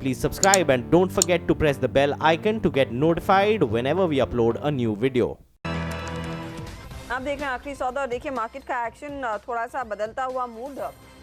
Please subscribe and don't forget to press the bell icon to get notified whenever we upload a new video. आप देख रहे हैं आखिरी सौदा और देखिए मार्केट का एक्शन थोड़ा सा बदलता हुआ मूड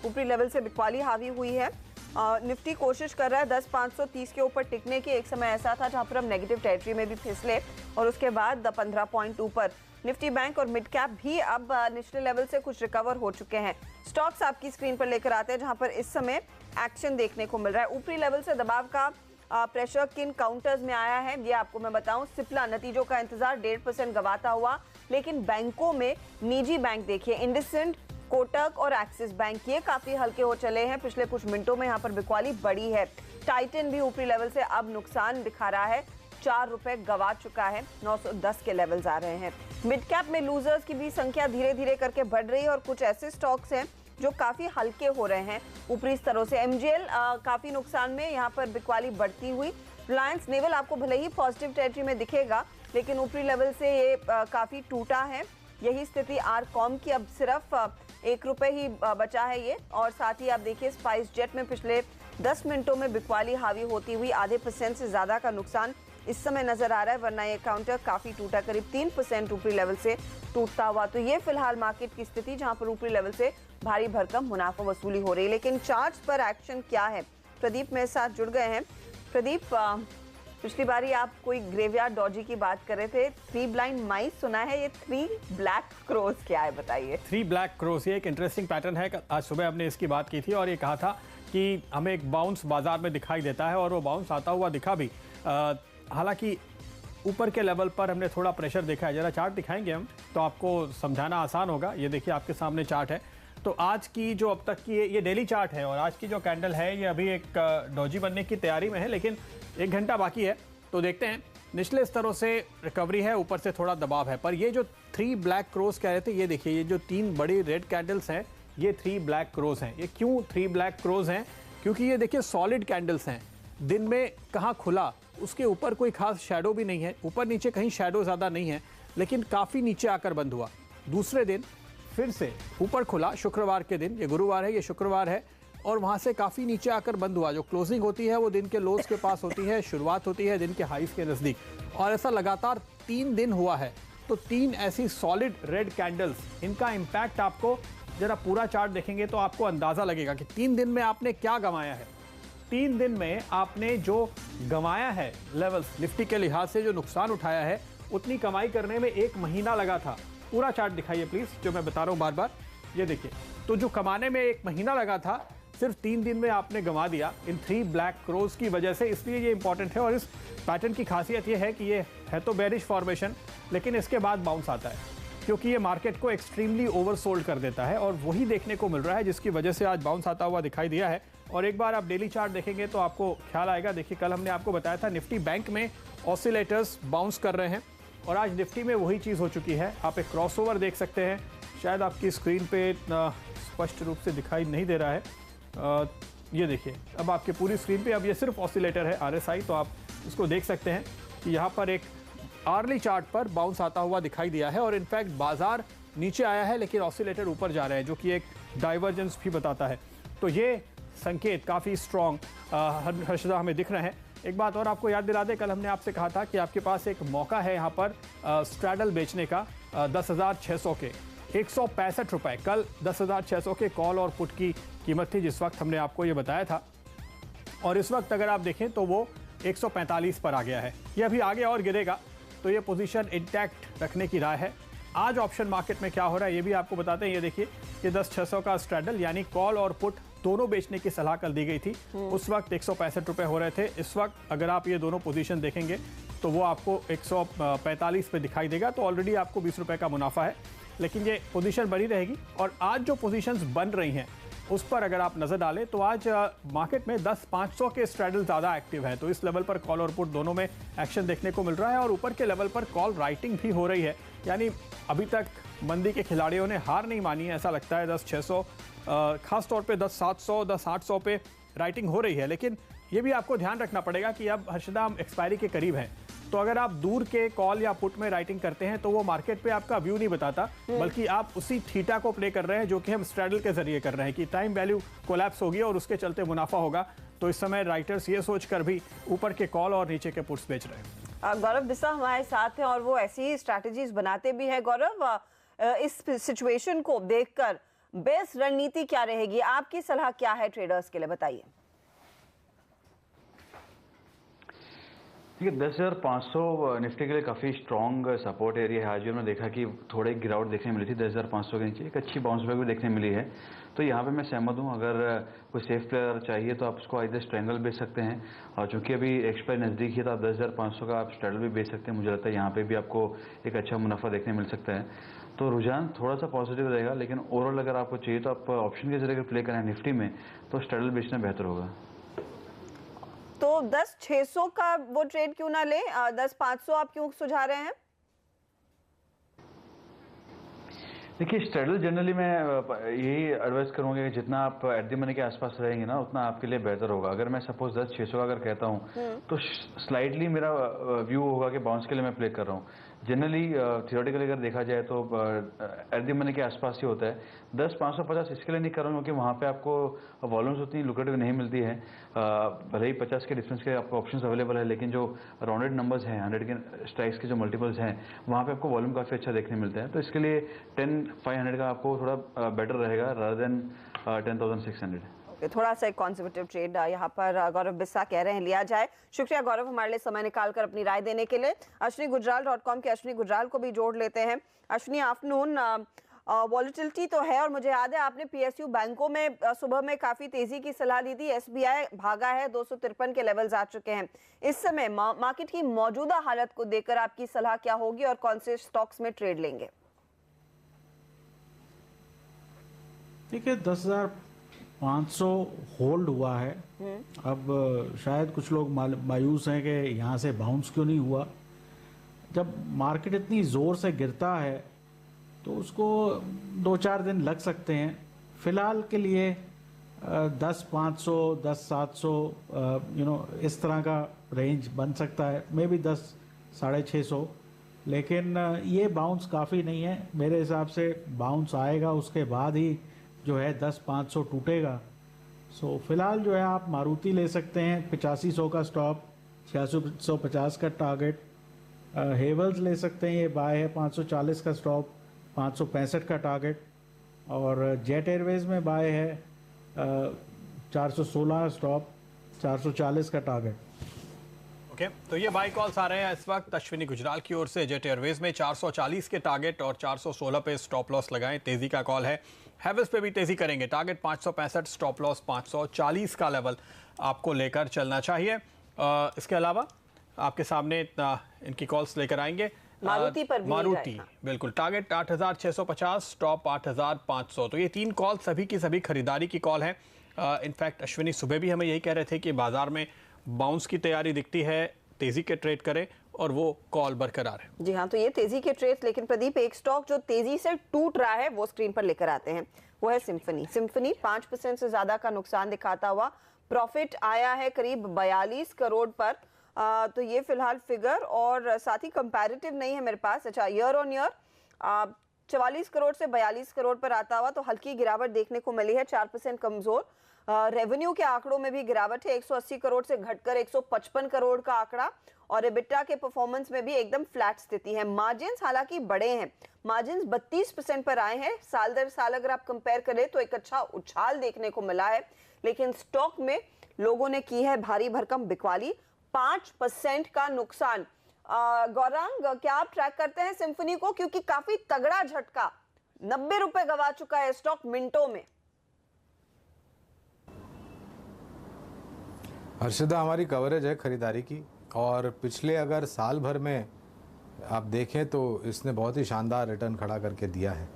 ऊपरी लेवल से बिकवाली हावी हुई है। निफ्टी कोशिश कर रहा है 10,530 के ऊपर टिकने की। एक समय ऐसा था जहां पर हम नेगेटिव टेरिटरी में भी फिसले और उसके बाद 15 पॉइंट ऊपर। निफ्टी बैंक और मिड कैप भी अब निचले लेवल से कुछ रिकवर हो चुके हैं। स्टॉक्स आपकी स्क्रीन पर लेकर आते हैं जहां पर इस समय एक्शन देखने को मिल रहा है। ऊपरी लेवल से दबाव का प्रेशर किन काउंटर्स में आया है ये आपको मैं बताऊं। सिप्ला नतीजों का इंतजार 1.5% गवाता हुआ, लेकिन बैंकों में निजी बैंक देखिए इंडसइंड, कोटक और एक्सिस बैंक ये काफी हल्के हो चले हैं। पिछले कुछ मिनटों में यहाँ पर बिकवाली बढ़ी है। टाइटन भी ऊपरी लेवल से अब नुकसान दिखा रहा है, 4 रुपए गवा चुका है, 910 के लेवल्स आ रहे हैं। मिड कैप में लूजर्स की भी संख्या धीरे धीरे करके बढ़ रही है और कुछ ऐसे स्टॉक्स हैं जो काफी हल्के हो रहे हैं ऊपरी स्तरों से। एमजीएल काफी नुकसान में, यहाँ पर बिकवाली बढ़ती हुई। रिलायंस नेवल आपको भले ही पॉजिटिव टेरिटरी में दिखेगा, लेकिन ऊपरी लेवल से ये काफी टूटा है। यही स्थिति आरकॉम की, अब सिर्फ 1 रुपए ही बचा है ये। और साथ ही आप देखिए स्पाइस जेट में पिछले 10 मिनटों में बिकवाली हावी होती हुई आधे % से ज्यादा का नुकसान इस समय नजर आ रहा है, वरना ये काउंटर काफी टूटा, करीब 3% ऊपरी लेवल से टूटता हुआ। तो ये फिलहाल मार्केट की स्थिति जहां पर ऊपरी लेवल से भारी भरकम मुनाफा वसूली हो रही है। लेकिन चार्ट्स पर एक्शन क्या है, प्रदीप मेरे साथ जुड़ गए हैं। प्रदीप, पिछली बारी आप कोई ग्रेवयार्ड डॉजी की बात कर रहे थे, 3 ब्लाइंड माइस सुना है, ये 3 ब्लैक क्रोज क्या है बताइए। 3 ब्लैक क्रोज ये एक इंटरेस्टिंग पैटर्न है। आज सुबह हमने इसकी बात की थी और ये कहा था कि हमें एक बाउंस बाजार में दिखाई देता है और वो बाउंस आता हुआ दिखा भी। हालांकि ऊपर के लेवल पर हमने थोड़ा प्रेशर देखा है। जरा चार्ट दिखाएंगे हम तो आपको समझाना आसान होगा। ये देखिए आपके सामने चार्ट है। तो आज की जो अब तक की ये डेली चार्ट है और आज की जो कैंडल है ये अभी एक डॉजी बनने की तैयारी में है, लेकिन 1 घंटा बाकी है। तो देखते हैं, निचले स्तरों से रिकवरी है, ऊपर से थोड़ा दबाव है। पर ये जो 3 ब्लैक क्रोज कह रहे थे, ये देखिए ये जो 3 बड़ी रेड कैंडल्स हैं ये 3 ब्लैक क्रोज हैं। ये क्यों 3 ब्लैक क्रोज हैं? क्योंकि ये देखिए सॉलिड कैंडल्स हैं। दिन में कहाँ खुला, उसके ऊपर कोई खास शैडो भी नहीं है, ऊपर नीचे कहीं शैडो ज़्यादा नहीं है, लेकिन काफ़ी नीचे आकर बंद हुआ। दूसरे दिन फिर से ऊपर खुला, शुक्रवार के दिन, ये गुरुवार है, ये शुक्रवार है, और वहाँ से काफ़ी नीचे आकर बंद हुआ। जो क्लोजिंग होती है वो दिन के लोज के पास होती है, शुरुआत होती है दिन के हाइस के नज़दीक, और ऐसा लगातार 3 दिन हुआ है। तो 3 ऐसी सॉलिड रेड कैंडल्स, इनका इम्पैक्ट आपको जरा पूरा चार्ट देखेंगे तो आपको अंदाज़ा लगेगा कि 3 दिन में आपने क्या गंवाया है। 3 दिन में आपने जो गंवाया है लेवल्स, निफ्टी के लिहाज से जो नुकसान उठाया है, उतनी कमाई करने में 1 महीना लगा था। पूरा चार्ट दिखाइए प्लीज़, जो मैं बता रहा हूँ बार बार। ये देखिए, तो जो कमाने में 1 महीना लगा था, सिर्फ 3 दिन में आपने गंवा दिया इन 3 ब्लैक क्रोज की वजह से। इसलिए ये इंपॉर्टेंट है। और इस पैटर्न की खासियत ये है कि ये है तो बेरिश फॉर्मेशन, लेकिन इसके बाद बाउंस आता है, क्योंकि ये मार्केट को एक्सट्रीमली ओवरसोल्ड कर देता है, और वही देखने को मिल रहा है, जिसकी वजह से आज बाउंस आता हुआ दिखाई दिया है। और एक बार आप डेली चार्ट देखेंगे तो आपको ख्याल आएगा। देखिए, कल हमने आपको बताया था निफ्टी बैंक में ऑसिलेटर्स बाउंस कर रहे हैं, और आज निफ्टी में वही चीज़ हो चुकी है। आप एक क्रॉसओवर देख सकते हैं, शायद आपकी स्क्रीन पे इतना स्पष्ट रूप से दिखाई नहीं दे रहा है। ये देखिए, अब आपके पूरी स्क्रीन पे अब ये सिर्फ ऑसिलेटर है, RSI, तो आप इसको देख सकते हैं कि यहाँ पर एक आर्ली चार्ट पर बाउंस आता हुआ दिखाई दिया है, और इनफैक्ट बाजार नीचे आया है लेकिन ऑसिलेटर ऊपर जा रहे हैं, जो कि एक डाइवर्जेंस भी बताता है। तो ये संकेत काफ़ी स्ट्रॉन्ग हर्षदा हमें दिख रहे हैं। एक बात और आपको याद दिला दें, कल हमने आपसे कहा था कि आपके पास एक मौका है यहाँ पर स्ट्रैडल बेचने का 10,600 के 165 रुपये। कल 10,600 के कॉल और पुट की कीमत थी जिस वक्त हमने आपको ये बताया था, और इस वक्त अगर आप देखें तो वो 145 पर आ गया है। ये अभी आगे और गिरेगा, तो ये पोजीशन इंटैक्ट रखने की राय है। आज ऑप्शन मार्केट में क्या हो रहा है ये भी आपको बताते हैं। ये देखिए, ये 10,600 का स्ट्रैडल यानी कॉल और पुट दोनों बेचने की सलाह कल दी गई थी। उस वक्त 165 रुपये हो रहे थे। इस वक्त अगर आप ये दोनों पोजीशन देखेंगे तो वो आपको 145 पे दिखाई देगा। तो ऑलरेडी आपको 20 रुपये का मुनाफा है, लेकिन ये पोजीशन बनी रहेगी। और आज जो पोजीशंस बन रही हैं उस पर अगर आप नज़र डालें तो आज मार्केट में 10,500 के स्ट्रैडल ज़्यादा एक्टिव है। तो इस लेवल पर कॉल और पुट दोनों में एक्शन देखने को मिल रहा है, और ऊपर के लेवल पर कॉल राइटिंग भी हो रही है। यानी अभी तक मंदी के खिलाड़ियों ने हार नहीं मानी है, ऐसा लगता है। 10,600 खास तौर पे 10,700 10,800 पे राइटिंग हो रही है। लेकिन ये भी आपको ध्यान रखना पड़ेगा कि अब हर्षदा हम एक्सपायरी के करीब हैं, तो अगर आप दूर के कॉल या पुट में राइटिंग करते हैं तो वो मार्केट पे आपका व्यू नहीं बताता, बल्कि आप उसी थीटा को प्ले कर रहे हैं जो कि हम स्ट्रैडल के जरिए कर रहे हैं कि टाइम वैल्यू कोलैप्स होगी और उसके चलते मुनाफा होगा। तो इस समय राइटर्स ये सोचकर भी ऊपर के कॉल और नीचे के पुट्स बेच रहे हैं। गौरव बिस्सा हमारे साथ हैं और वो ऐसी ही स्ट्रैटेजीज बनाते भी हैं। गौरव, इस सिचुएशन को देखकर बेस्ट रणनीति क्या रहेगी? आपकी सलाह क्या है ट्रेडर्स के लिए, बताइए। देखिए 10,500 निफ्टी के लिए काफ़ी स्ट्रॉन्ग सपोर्ट एरिया है। आज भी हमने देखा कि थोड़ी गिरावट देखने मिली थी 10,500 के नीचे, एक अच्छी बाउंस बैक भी देखने मिली है। तो यहाँ पे मैं सहमत हूँ, अगर कोई सेफ प्लेयर चाहिए तो आप उसको इधर स्ट्रैंगल बेच सकते हैं, और चूंकि अभी एक्सपायर नज़दीक है तो आप 10,500 का आप स्ट्रैंगल भी बेच सकते हैं। मुझे लगता है यहाँ पे भी आपको एक अच्छा मुनाफा देखने मिल सकता है। तो रुझान थोड़ा सा पॉजिटिव रहेगा, लेकिन ओवरऑल अगर आपको चाहिए तो आप ऑप्शन के जरिए प्ले करें निफ्टी में, तो स्ट्रैंगल बेचना बेहतर होगा। तो 10,600 का वो ट्रेड क्यों ना ले, 10,500 आप क्यों सुझा रहे हैं? देखिए स्ट्रैडल जनरली मैं यही एडवाइस करूंगा कि जितना आप एट द मनी के आसपास रहेंगे ना, उतना आपके लिए बेहतर होगा। अगर मैं सपोज 10,600 का अगर कहता हूं तो स्लाइडली मेरा व्यू होगा कि बाउंस के लिए मैं प्ले कर रहा हूं। जनरली थियोरेटिकली अगर देखा जाए तो एट द मनी के आसपास ही होता है। 10,550 इसके लिए नहीं कर रहा हूँ क्योंकि वहाँ पे आपको वॉल्यूम्स उतनी लुक्रेटिव नहीं मिलती है। भले ही 50 के डिफरेंस के आपको ऑप्शंस अवेलेबल है, लेकिन जो राउंडेड नंबर्स हैं 100 के स्ट्राइक्स के जो मल्टीपल्स हैं, वहाँ पे आपको वॉल्यूम काफ़ी अच्छा देखने मिलता है। तो इसके लिए 10,500 का आपको थोड़ा बेटर रहेगा रादर देन 10,600। थोड़ा सा एक कॉन्जर्वेटिव ट्रेड यहाँ पर गौरव बिस्सा कह रहे हैं लिया जाए। शुक्रिया गौरव, हमारे लिए समय निकालकर अपनी राय देने के लिए। ashwinigujaral.com के अश्विनी गुजराल को भी जोड़ लेते हैं। अश्विनी, आफ्टरनून, वॉलेटिलिटी तो है और मुझे याद है आपने पीएसयू बैंकों में सुबह में काफी तेजी की सलाह दी थी। एसबीआई भागा है, 253 के लेवल्स आ चुके हैं। इस समय मार्केट की मौजूदा हालत को देखकर आपकी सलाह क्या होगी और कौन से स्टॉक्स में ट्रेड लेंगे? ठीक है, 10,500 होल्ड हुआ है। अब शायद कुछ लोग मायूस हैं कि यहाँ से बाउंस क्यों नहीं हुआ। जब मार्केट इतनी ज़ोर से गिरता है तो उसको 2-4 दिन लग सकते हैं। फ़िलहाल के लिए 10,500, 10,700 इस तरह का रेंज बन सकता है, मे बी 10,650। लेकिन ये बाउंस काफ़ी नहीं है मेरे हिसाब से। बाउंस आएगा उसके बाद ही जो है 10,500 टूटेगा। सो फिलहाल जो है आप मारुति ले सकते हैं, 8500 का स्टॉप, 8650 का टारगेट। हेवल्स ले सकते हैं, ये बाय है, 540 का स्टॉप, 565 का टारगेट। और जेट एयरवेज़ में बाय है, 416 स्टॉप, 440 का टारगेट। ओके, तो ये बाई कॉल्स आ रहे हैं इस वक्त अश्विनी गुजराल की ओर से। जेट एयरवेज में 440 के टारगेट और 416 पे स्टॉप लॉस लगाएं, तेजी का कॉल है। हैवेल्स पे भी तेजी करेंगे, टारगेट 565, स्टॉप लॉस 540 का लेवल आपको लेकर चलना चाहिए। इसके अलावा आपके सामने इनकी कॉल्स लेकर आएंगे। मारुति पर भी मारुति बिल्कुल, टारगेट 8,650, स्टॉप 8,500। तो ये 3 कॉल सभी की सभी खरीदारी की कॉल है। इनफैक्ट अश्विनी सुबह भी हमें यही कह रहे थे कि बाजार में बाउंस की तैयारी दिखती है, तेजी के ट्रेड करें, और वो कॉल बरकरार है। जी हाँ, तो ये तेजी के ट्रेड। लेकिन प्रदीप, एक स्टॉक जो तेजी से टूट रहा है वो स्क्रीन पर लेकर आते हैं, वो है सिम्फनी। सिम्फनी 5% से ज्यादा का नुकसान दिखाता हुआ, प्रॉफिट आया है करीब 42 करोड़ पर। तो ये फिलहाल फिगर, और साथ ही कंपैरेटिव नहीं है मेरे पास। अच्छा, ईयर ऑन ईयर 44 करोड़ से 42 करोड़ पर आता हुआ तो हल्की गिरावट देखने को मिली है, 4% कमजोर। रेवेन्यू के आंकड़ों में भी गिरावट है, 180 करोड़ से घटकर 155 करोड़ का आंकड़ा, और एबिटा के परफॉर्मेंस में भी एकदम फ्लैट स्थिति है। मार्जिन्स हालांकि बड़े हैं, मार्जिन्स 32% पर आए हैं। साल दर साल अगर आप कंपेयर करें तो एक अच्छा उछाल देखने को मिला है। लेकिन स्टॉक में लोगों ने की है भारी भरकम बिकवाली, 5% का नुकसान। गौरांग, क्या आप ट्रैक करते हैं सिम्फनी को? क्योंकि काफी तगड़ा झटका, 90 रुपए गवा चुका है स्टॉक मिनटों में। हर्षिदा, हमारी कवरेज है खरीदारी की, और पिछले अगर साल भर में आप देखें तो इसने बहुत ही शानदार रिटर्न खड़ा करके दिया है।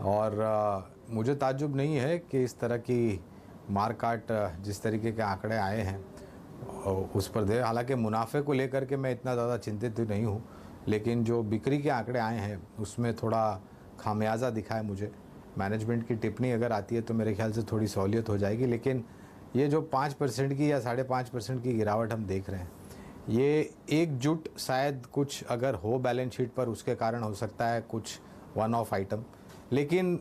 और मुझे ताज्जुब नहीं है कि इस तरह की मार्केट जिस तरीके के आंकड़े आए हैं उस पर दे। हालांकि मुनाफे को लेकर के मैं इतना ज़्यादा चिंतित नहीं हूँ, लेकिन जो बिक्री के आंकड़े आए हैं उसमें थोड़ा खामियाजा दिखा है मुझे। मैनेजमेंट की टिप्पणी अगर आती है तो मेरे ख्याल से थोड़ी सहूलियत हो जाएगी। लेकिन ये जो 5% की या 5.5% की गिरावट हम देख रहे हैं, ये एकजुट शायद कुछ अगर हो बैलेंस शीट पर उसके कारण हो सकता है, कुछ वन ऑफ आइटम। लेकिन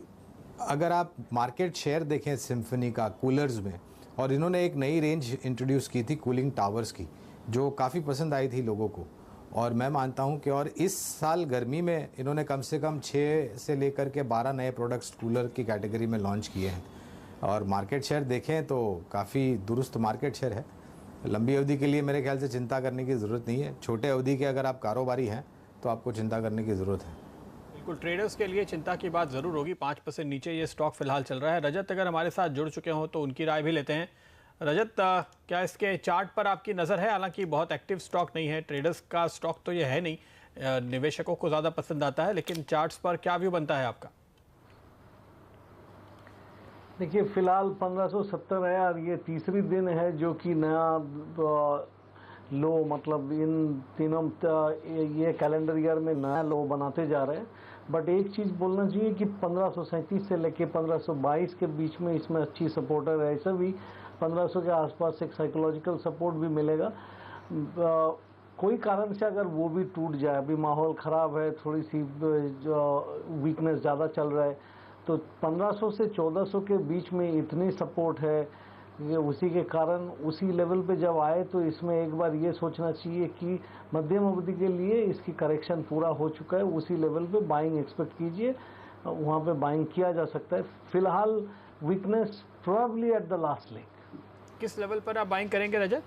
अगर आप मार्केट शेयर देखें सिम्फनी का कूलर्स में और इन्होंने एक नई रेंज इंट्रोड्यूस की थी कूलिंग टावर्स की, जो काफ़ी पसंद आई थी लोगों को। और मैं मानता हूं कि और इस साल गर्मी में इन्होंने कम से कम 6 से लेकर के 12 नए प्रोडक्ट्स कूलर की कैटेगरी में लॉन्च किए हैं। और मार्केट शेयर देखें तो काफ़ी दुरुस्त मार्केट शेयर है। लंबी अवधि के लिए मेरे ख्याल से चिंता करने की ज़रूरत नहीं है। छोटे अवधि के अगर आप कारोबारी हैं तो आपको चिंता करने की ज़रूरत है। बिल्कुल, ट्रेडर्स के लिए चिंता की बात ज़रूर होगी। 5% नीचे ये स्टॉक फिलहाल चल रहा है। रजत अगर हमारे साथ जुड़ चुके हों तो उनकी राय भी लेते हैं। रजत, क्या इसके चार्ट पर आपकी नज़र है? हालांकि बहुत एक्टिव स्टॉक नहीं है, ट्रेडर्स का स्टॉक तो ये है नहीं, निवेशकों को ज़्यादा पसंद आता है, लेकिन चार्ट्स पर क्या व्यू बनता है आपका? देखिए, फिलहाल 1570 है और ये तीसरी दिन है जो कि नया लो, मतलब इन तीनों ये कैलेंडर ईयर में नया लो बनाते जा रहे हैं। बट एक चीज़ बोलना चाहिए कि 1537 से लेके 1522 के बीच में इसमें अच्छी सपोर्टर है। ऐसा भी 1500 के आसपास एक साइकोलॉजिकल सपोर्ट भी मिलेगा। कोई कारण से अगर वो भी टूट जाए, अभी माहौल ख़राब है, थोड़ी सी वीकनेस ज़्यादा चल रहा है, तो 1500 से 1400 के बीच में इतनी सपोर्ट है कि उसी के कारण उसी लेवल पे जब आए तो इसमें एक बार ये सोचना चाहिए कि मध्यम अवधि के लिए इसकी करेक्शन पूरा हो चुका है। उसी लेवल पे बाइंग एक्सपेक्ट कीजिए, वहाँ पे बाइंग किया जा सकता है। फिलहाल weakness probably at the last leg. किस लेवल पर आप बाइंग करेंगे रजत?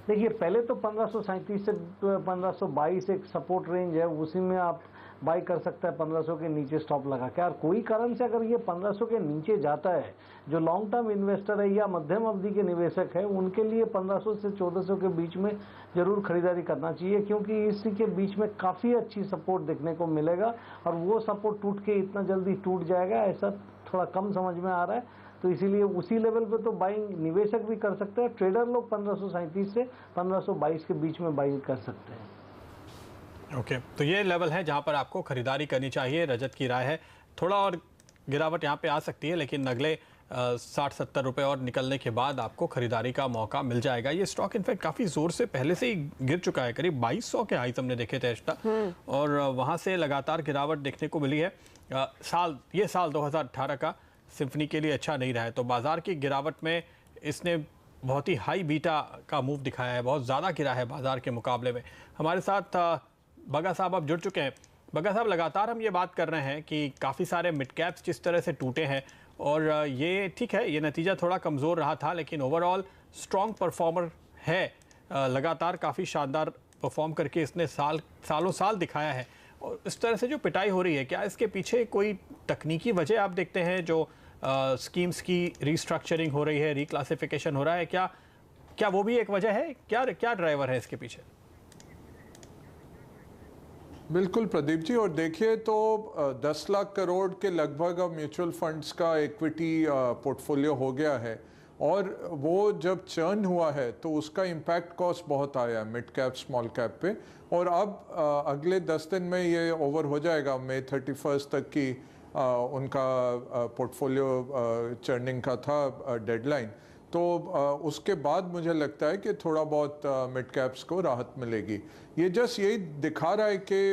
देखिए, पहले तो 1537 से 1522 एक सपोर्ट रेंज है, उसी में आप बाई कर सकता है 1500 के नीचे स्टॉप लगा के। और कोई कारण से अगर ये 1500 के नीचे जाता है, जो लॉन्ग टर्म इन्वेस्टर है या मध्यम अवधि के निवेशक है, उनके लिए 1500 से 1400 के बीच में जरूर खरीदारी करना चाहिए, क्योंकि इसी के बीच में काफ़ी अच्छी सपोर्ट देखने को मिलेगा और वो सपोर्ट टूट के इतना जल्दी टूट जाएगा ऐसा थोड़ा कम समझ में आ रहा है। तो इसीलिए उसी लेवल पे तो बाइंग निवेशक भी कर सकते हैं। ट्रेडर लोग 1537 से 1522 के बीच में बाइंग कर सकते हैं। ओके, तो ये लेवल है जहां पर आपको खरीदारी करनी चाहिए। रजत की राय है थोड़ा और गिरावट यहाँ पे आ सकती है, लेकिन अगले 60-70 रुपए और निकलने के बाद आपको खरीदारी का मौका मिल जाएगा। ये स्टॉक इनफैक्ट काफ़ी ज़ोर से पहले से ही गिर चुका है, करीब 2200 के हाईज हमने देखे थे एक्स्ट्रा, और वहाँ से लगातार गिरावट देखने को मिली है। ये साल 2018 का सिम्फनी के लिए अच्छा नहीं रहा है, तो बाजार की गिरावट में इसने बहुत ही हाई बीटा का मूव दिखाया है, बहुत ज़्यादा गिरा है बाजार के मुकाबले में। हमारे साथ बगा साहब अब जुड़ चुके हैं। बगा साहब, लगातार हम ये बात कर रहे हैं कि काफ़ी सारे मिड कैप्स जिस तरह से टूटे हैं, और ये ठीक है, ये नतीजा थोड़ा कमज़ोर रहा था, लेकिन ओवरऑल स्ट्रॉन्ग परफॉर्मर है, लगातार काफ़ी शानदार परफॉर्म करके इसने सालों साल दिखाया है। और इस तरह से जो पिटाई हो रही है, क्या इसके पीछे कोई तकनीकी वजह आप देखते हैं? जो स्कीम्स की रीस्ट्रक्चरिंग हो रही है, रिक्लासिफिकेशन हो रहा है, क्या वो भी एक वजह है? क्या ड्राइवर है इसके पीछे? बिल्कुल प्रदीप जी, और देखिए तो 10 लाख करोड़ के लगभग अब म्यूचुअल फंड्स का इक्विटी पोर्टफोलियो हो गया है, और वो जब चर्न हुआ है तो उसका इम्पैक्ट कॉस्ट बहुत आया है मिड कैप स्मॉल कैप पे, और अब अगले 10 दिन में ये ओवर हो जाएगा। मई 31 तक की उनका पोर्टफोलियो चर्निंग का था डेडलाइन, तो उसके बाद मुझे लगता है कि थोड़ा बहुत मिड कैप्स को राहत मिलेगी। ये जस्ट यही दिखा रहा है कि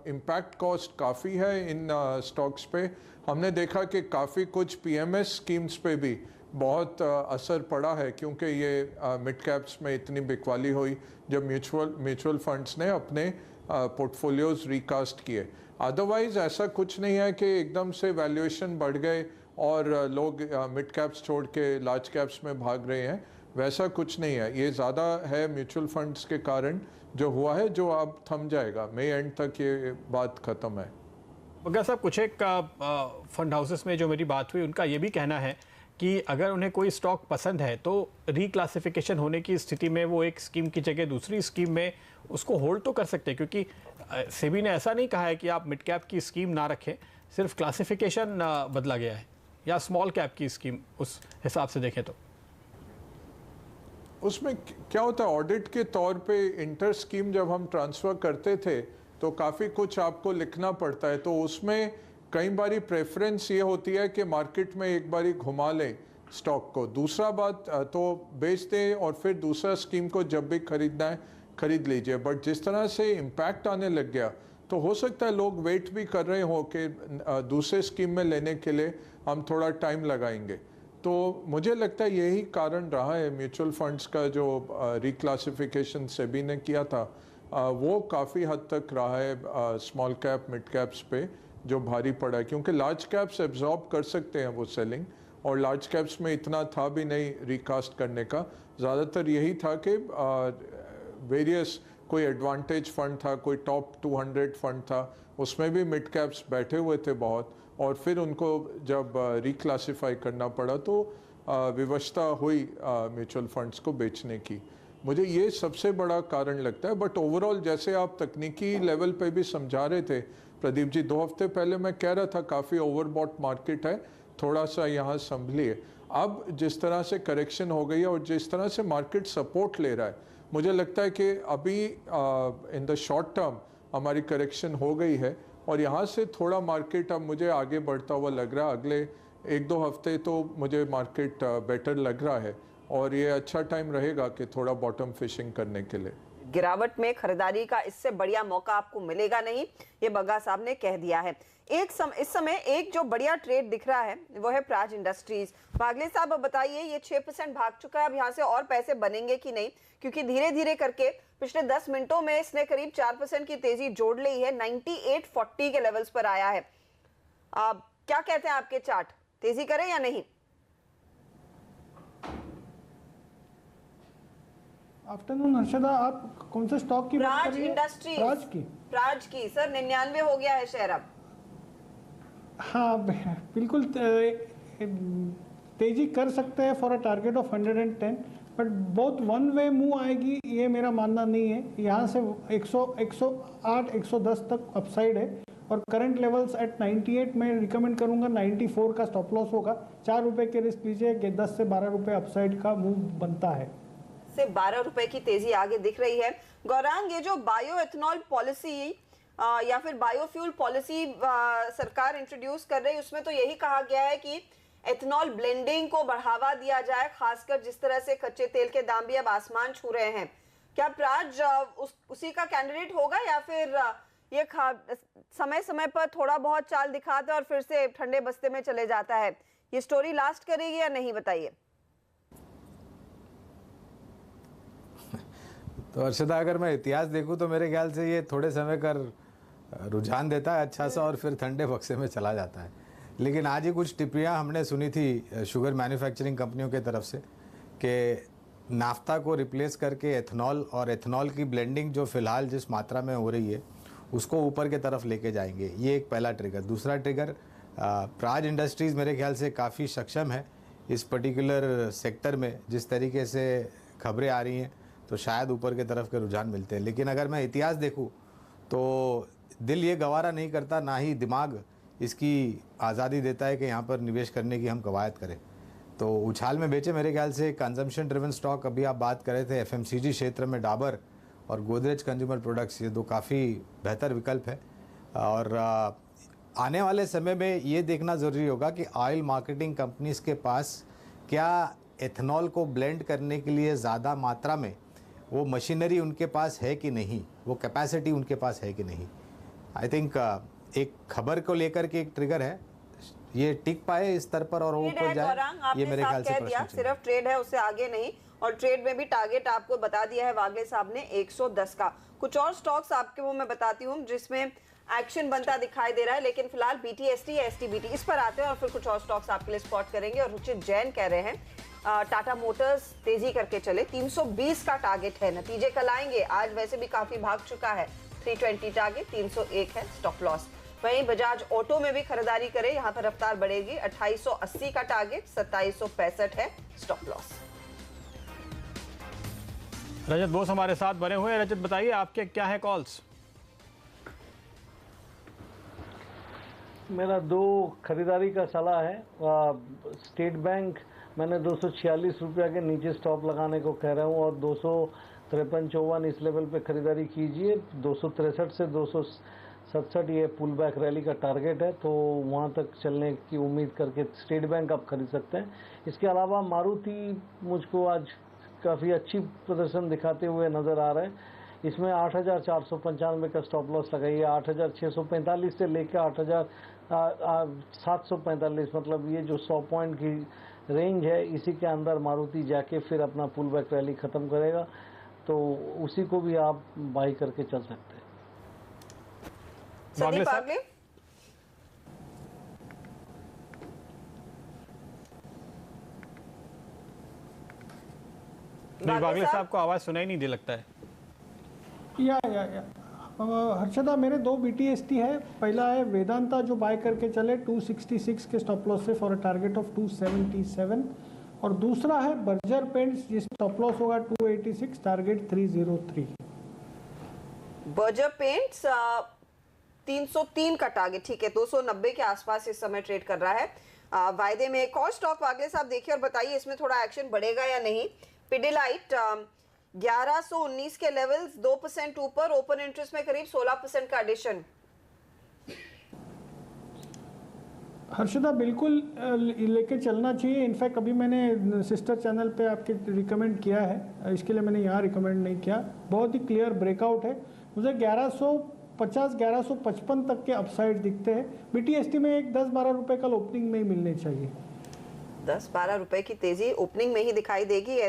इम्पैक्ट कॉस्ट काफ़ी है इन स्टॉक्स पे। हमने देखा कि काफ़ी कुछ पीएमएस स्कीम्स पे भी बहुत असर पड़ा है, क्योंकि ये मिड कैप्स में इतनी बिकवाली हुई जब म्यूचुअल फंड्स ने अपने पोर्टफोलियोज रिकास्ट किए। अदरवाइज ऐसा कुछ नहीं है कि एकदम से वैल्यूएशन बढ़ गए और लोग मिड कैप्स छोड़ के लार्ज कैप्स में भाग रहे हैं, वैसा कुछ नहीं है। ये ज़्यादा है म्यूचुअल फंड्स के कारण जो हुआ है, जो अब थम जाएगा। मई एंड तक ये बात ख़त्म है। बग्गा साहब, कुछ एक फंड हाउसेस में जो मेरी बात हुई, उनका ये भी कहना है कि अगर उन्हें कोई स्टॉक पसंद है तो रिक्लासिफिकेशन होने की स्थिति में वो एक स्कीम की जगह दूसरी स्कीम में उसको होल्ड तो कर सकते हैं, क्योंकि सेबी ने ऐसा नहीं कहा है कि आप मिड कैप की स्कीम ना रखें, सिर्फ क्लासिफिकेशन बदला गया है, या स्मॉल कैप की स्कीम उस हिसाब से देखें तो। उसमें क्या होता है, ऑडिट के तौर पे इंटर स्कीम जब हम ट्रांसफ़र करते थे तो काफ़ी कुछ आपको लिखना पड़ता है, तो उसमें कई बारी प्रेफरेंस ये होती है कि मार्केट में एक बारी घुमा लें स्टॉक को, दूसरा बात तो बेच दें और फिर दूसरा स्कीम को जब भी खरीदना है खरीद लीजिए। बट जिस तरह से इम्पैक्ट आने लग गया तो हो सकता है लोग वेट भी कर रहे हो कि दूसरे स्कीम में लेने के लिए, हम थोड़ा टाइम लगाएंगे। तो मुझे लगता है यही कारण रहा है म्यूचुअल फंड्स का जो रिक्लासिफिकेशन सेबी ने किया था वो काफ़ी हद तक रहा है स्मॉल कैप मिड कैप्स पे जो भारी पड़ा है, क्योंकि लार्ज कैप्स एब्जॉर्ब कर सकते हैं वो सेलिंग, और लार्ज कैप्स में इतना था भी नहीं रिकास्ट करने का। ज़्यादातर यही था कि वेरियस कोई एडवांटेज फंड था, कोई टॉप 200 फंड था, उसमें भी मिड कैप्स बैठे हुए थे बहुत, और फिर उनको जब रिक्लासिफाई करना पड़ा तो विवशता हुई म्यूचुअल फंड्स को बेचने की। मुझे ये सबसे बड़ा कारण लगता है। बट ओवरऑल जैसे आप तकनीकी लेवल पे भी समझा रहे थे प्रदीप जी, 2 हफ्ते पहले मैं कह रहा था काफ़ी ओवरबॉट मार्केट है, थोड़ा सा यहाँ संभलिए। अब जिस तरह से करेक्शन हो गई है और जिस तरह से मार्केट सपोर्ट ले रहा है, मुझे लगता है कि अभी इन द शॉर्ट टर्म हमारी करेक्शन हो गई है, और यहाँ से थोड़ा मार्केट अब मुझे आगे बढ़ता हुआ लग रहा है। अगले 1-2 हफ्ते तो मुझे मार्केट बेटर लग रहा है, और ये अच्छा टाइम रहेगा कि थोड़ा बॉटम फिशिंग करने के लिए। गिरावट में खरीदारी का इससे बढ़िया मौका आपको मिलेगा नहीं, ये बग्गा साहब ने कह दिया है। इस समय एक जो बढ़िया ट्रेड दिख रहा है वो है प्राज इंडस्ट्रीज। वागले साहब अब बताइए, ये 6% भाग चुका है, अब यहाँ से और पैसे बनेंगे कि नहीं? क्योंकि धीरे धीरे करके पिछले 10 मिनटों में इसने करीब 4% की तेजी जोड़ ली है, 98.40 के लेवल्स पर आया है। क्या कहते हैं आपके चार्ट, तेजी करे या नहीं? आफ्टरनून हर्षदा, आप कौन से स्टॉक की बात कर प्राज रही हैं? इंडस्ट्रीज। प्राज की सर 99 हो गया है शेयर अब। हाँ बिल्कुल, तेजी कर सकते हैं for a target of 110, but बहुत वन वे मूव आएगी ये मेरा मानना नहीं है। यहाँ से 108 110 तक अपसाइड है, और करंट लेवल्स एट 98 में रिकमेंड करूंगा 94 का स्टॉप लॉस होगा। 4 रुपए के रिस्क लीजिए कि 10 से 12 रुपए अपसाइड का मूव बनता है। से 12 रुपए की तेजी आगे दिख रही है। गौरांग, ये जो बायो एथेनॉल पॉलिसी या फिर बायोफ्यूल पॉलिसी सरकार इंट्रोड्यूस कर रही है, उसमें तो यही कहा गया है कि एथेनॉल ब्लेंडिंग को बढ़ावा दिया जाए, खासकर जिस तरह से कच्चे तेल के दाम भी अब आसमान छू रहे हैं। क्या प्राज उसी का कैंडिडेट होगा, या फिर ये समय समय पर थोड़ा बहुत चाल दिखाता है और फिर से ठंडे बस्ते में चले जाता है? ये स्टोरी लास्ट करेगी या नहीं, बताइए। तो अर्षदा, अगर मैं इतिहास देखूं तो मेरे ख्याल से ये थोड़े समय का रुझान देता है अच्छा सा, और फिर ठंडे बक्से में चला जाता है। लेकिन आज ही कुछ टिप्पणियां हमने सुनी थी शुगर मैन्युफैक्चरिंग कंपनियों के तरफ से कि नाफ्ता को रिप्लेस करके एथनॉल, और एथनॉल की ब्लेंडिंग जो फिलहाल जिस मात्रा में हो रही है उसको ऊपर के तरफ लेके जाएंगे। ये एक पहला ट्रिगर। दूसरा ट्रिगर, प्राज इंडस्ट्रीज़ मेरे ख्याल से काफ़ी सक्षम है इस पर्टिकुलर सेक्टर में। जिस तरीके से खबरें आ रही हैं तो शायद ऊपर के तरफ के रुझान मिलते हैं। लेकिन अगर मैं इतिहास देखूं तो दिल ये गवारा नहीं करता, ना ही दिमाग इसकी आज़ादी देता है कि यहाँ पर निवेश करने की हम कवायद करें। तो उछाल में बेचे मेरे ख्याल से कंजम्पशन ड्रिवन स्टॉक, अभी आप बात कर रहे थे एफएमसीजी क्षेत्र में डाबर और गोदरेज कंज्यूमर प्रोडक्ट्स, ये दो काफ़ी बेहतर विकल्प है। और आने वाले समय में ये देखना ज़रूरी होगा कि ऑयल मार्केटिंग कंपनीज़ के पास क्या एथनॉल को ब्लेंड करने के लिए ज़्यादा मात्रा में वो मशीनरी उनके पास है कि नहीं, वो कैपेसिटी उनके पास है कि नहीं। आई थिंक एक खबर को लेकर के एक ट्रिगर है, ये टिक पाए इस स्तर पर और ऊपर जाए, ये मेरे ख्याल से प्रश्न सिर्फ ट्रेड है, उससे आगे नहीं। और ट्रेड में भी टारगेट आपको बता दिया है वागले साहब ने 110 का। कुछ और स्टॉक्स आपके वो मैं बताती हूँ जिसमें एक्शन बनता दिखाई दे रहा है, लेकिन फिलहाल BTST या STBT इस पर आते हैं और फिर कुछ और स्टॉक्स आपके लिए स्पॉट करेंगे। और रुचित जैन कह रहे हैं टाटा मोटर्स तेजी करके चले, 320 का टारगेट है, नतीजे कल आएंगे। आज वैसे भी काफी भाग चुका है, 320 टारगेट, 301 है स्टॉप लॉस। वहीं बजाज ऑटो में भी खरीदारी करें, यहाँ पर रफ्तार बढ़ेगी, 2880 का टारगेट, 2765 है स्टॉप लॉस। रजत बोस हमारे साथ बने हुए हैं। रजत, बताइए आपके क्या है कॉल्स? मेरा 2 खरीदारी का सलाह है। स्टेट बैंक मैंने 246 रुपया के नीचे स्टॉप लगाने को कह रहा हूँ, और 253-54 इस लेवल पे खरीदारी कीजिए। 263 से 267 ये पुल बैक रैली का टारगेट है, तो वहाँ तक चलने की उम्मीद करके स्टेट बैंक आप खरीद सकते हैं। इसके अलावा मारुति मुझको आज काफ़ी अच्छी प्रदर्शन दिखाते हुए नज़र आ रहा है। इसमें 8495 का स्टॉप लॉस लगाइए। 8645 से लेकर 745, मतलब ये जो 100 पॉइंट की रेंज है, इसी के अंदर मारुति जाके फिर अपना पुल बैक रैली ख़त्म करेगा, तो उसी को भी आप बाई करके चल सकते हैं। संदीप आगले, बागले साहब को आवाज सुनाई नहीं दे लगता है। या हर्षदा, मेरे दो BTST है। पहला है वेदांता जो बाय करके चले 266 के स्टॉप लॉस से फॉर अ टारगेट ऑफ 277, और दूसरा है बर्जर पेंट्स जिस स्टॉप लॉस होगा 286, टारगेट 303। बर्जर पेंट्स 303 का टारगेट, ठीक है, 290 के आसपास इस समय ट्रेड कर रहा है। वायदे में एक और स्टॉक वागले साहब देखिए और बताइए इसमें थोड़ा एक्शन बढ़ेगा या नहीं। पिडिलाइट 1119 के लेवल्स 2% ऊपर, ओपन इंटरेस्ट में करीब 16% का एडिशन। हर्षदा बिल्कुल लेके चलना चाहिए। इनफैक्ट अभी मैंने सिस्टर चैनल पे आपके रिकमेंड किया है, इसके लिए मैंने यहाँ रिकमेंड नहीं किया। बहुत ही क्लियर ब्रेकआउट है, मुझे 1150 1155 तक के अपसाइड दिखते हैं। BTST में एक 10-12 रुपए कल ओपनिंग में ही मिलने चाहिए। 10-12 रुपए की तेजी ओपनिंग में ही दिखाई देगी।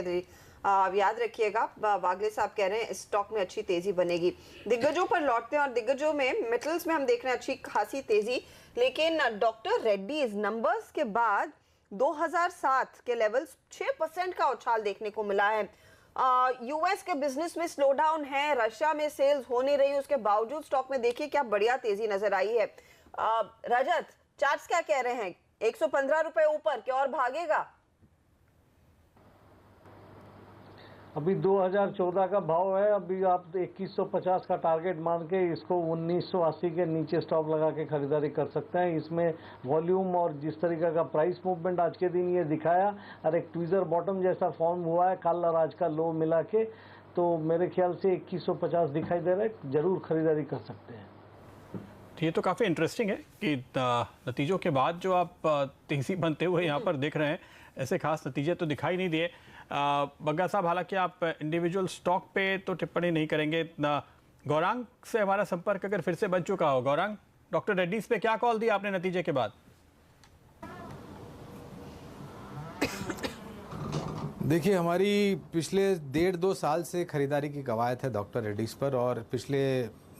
आप याद रखिएगा, वागले साहब कह रहे हैं इस स्टॉक में अच्छी तेजी बनेगी। दिग्गजों पर लौटते हैं और दिग्गजों में मेटल्स में हम देख रहे हैं अच्छी खासी तेजी, लेकिन डॉक्टर रेड्डीज नंबर्स के बाद 2007 के लेवल्स 6% का उछाल देखने को मिला है। यूएस के बिजनेस में स्लो डाउन है, रशिया में सेल्स हो नहीं रही, उसके बावजूद स्टॉक में देखिए क्या बढ़िया तेजी नजर आई है। रजत, चार्ट्स क्या कह रहे हैं? 115 रुपए ऊपर क्या और भागेगा? अभी 2014 का भाव है, अभी आप 2150 का टारगेट मान के इसको 1980 के नीचे स्टॉप लगा के खरीदारी कर सकते हैं। इसमें वॉल्यूम और जिस तरीके का प्राइस मूवमेंट आज के दिन ये दिखाया और एक ट्विजर बॉटम जैसा फॉर्म हुआ है कल और आज का लो मिला के, तो मेरे ख्याल से 2150 दिखाई दे रहा है, जरूर खरीदारी कर सकते हैं। ये तो काफ़ी इंटरेस्टिंग है कि नतीजों के बाद जो आप तेजी बनते हुए यहाँ पर देख रहे हैं, ऐसे खास नतीजे तो दिखाई नहीं दिए। बग्गा साहब, हालांकि आप इंडिविजुअल स्टॉक पे तो टिप्पणी नहीं करेंगे। गौरांग से हमारा संपर्क अगर फिर से बन चुका हो, गौरांग, डॉक्टर रेड्डीज पे क्या कॉल दिया आपने नतीजे के बाद? देखिए, हमारी पिछले 1.5-2 साल से खरीदारी की कवायद है डॉक्टर रेड्डीज पर, और पिछले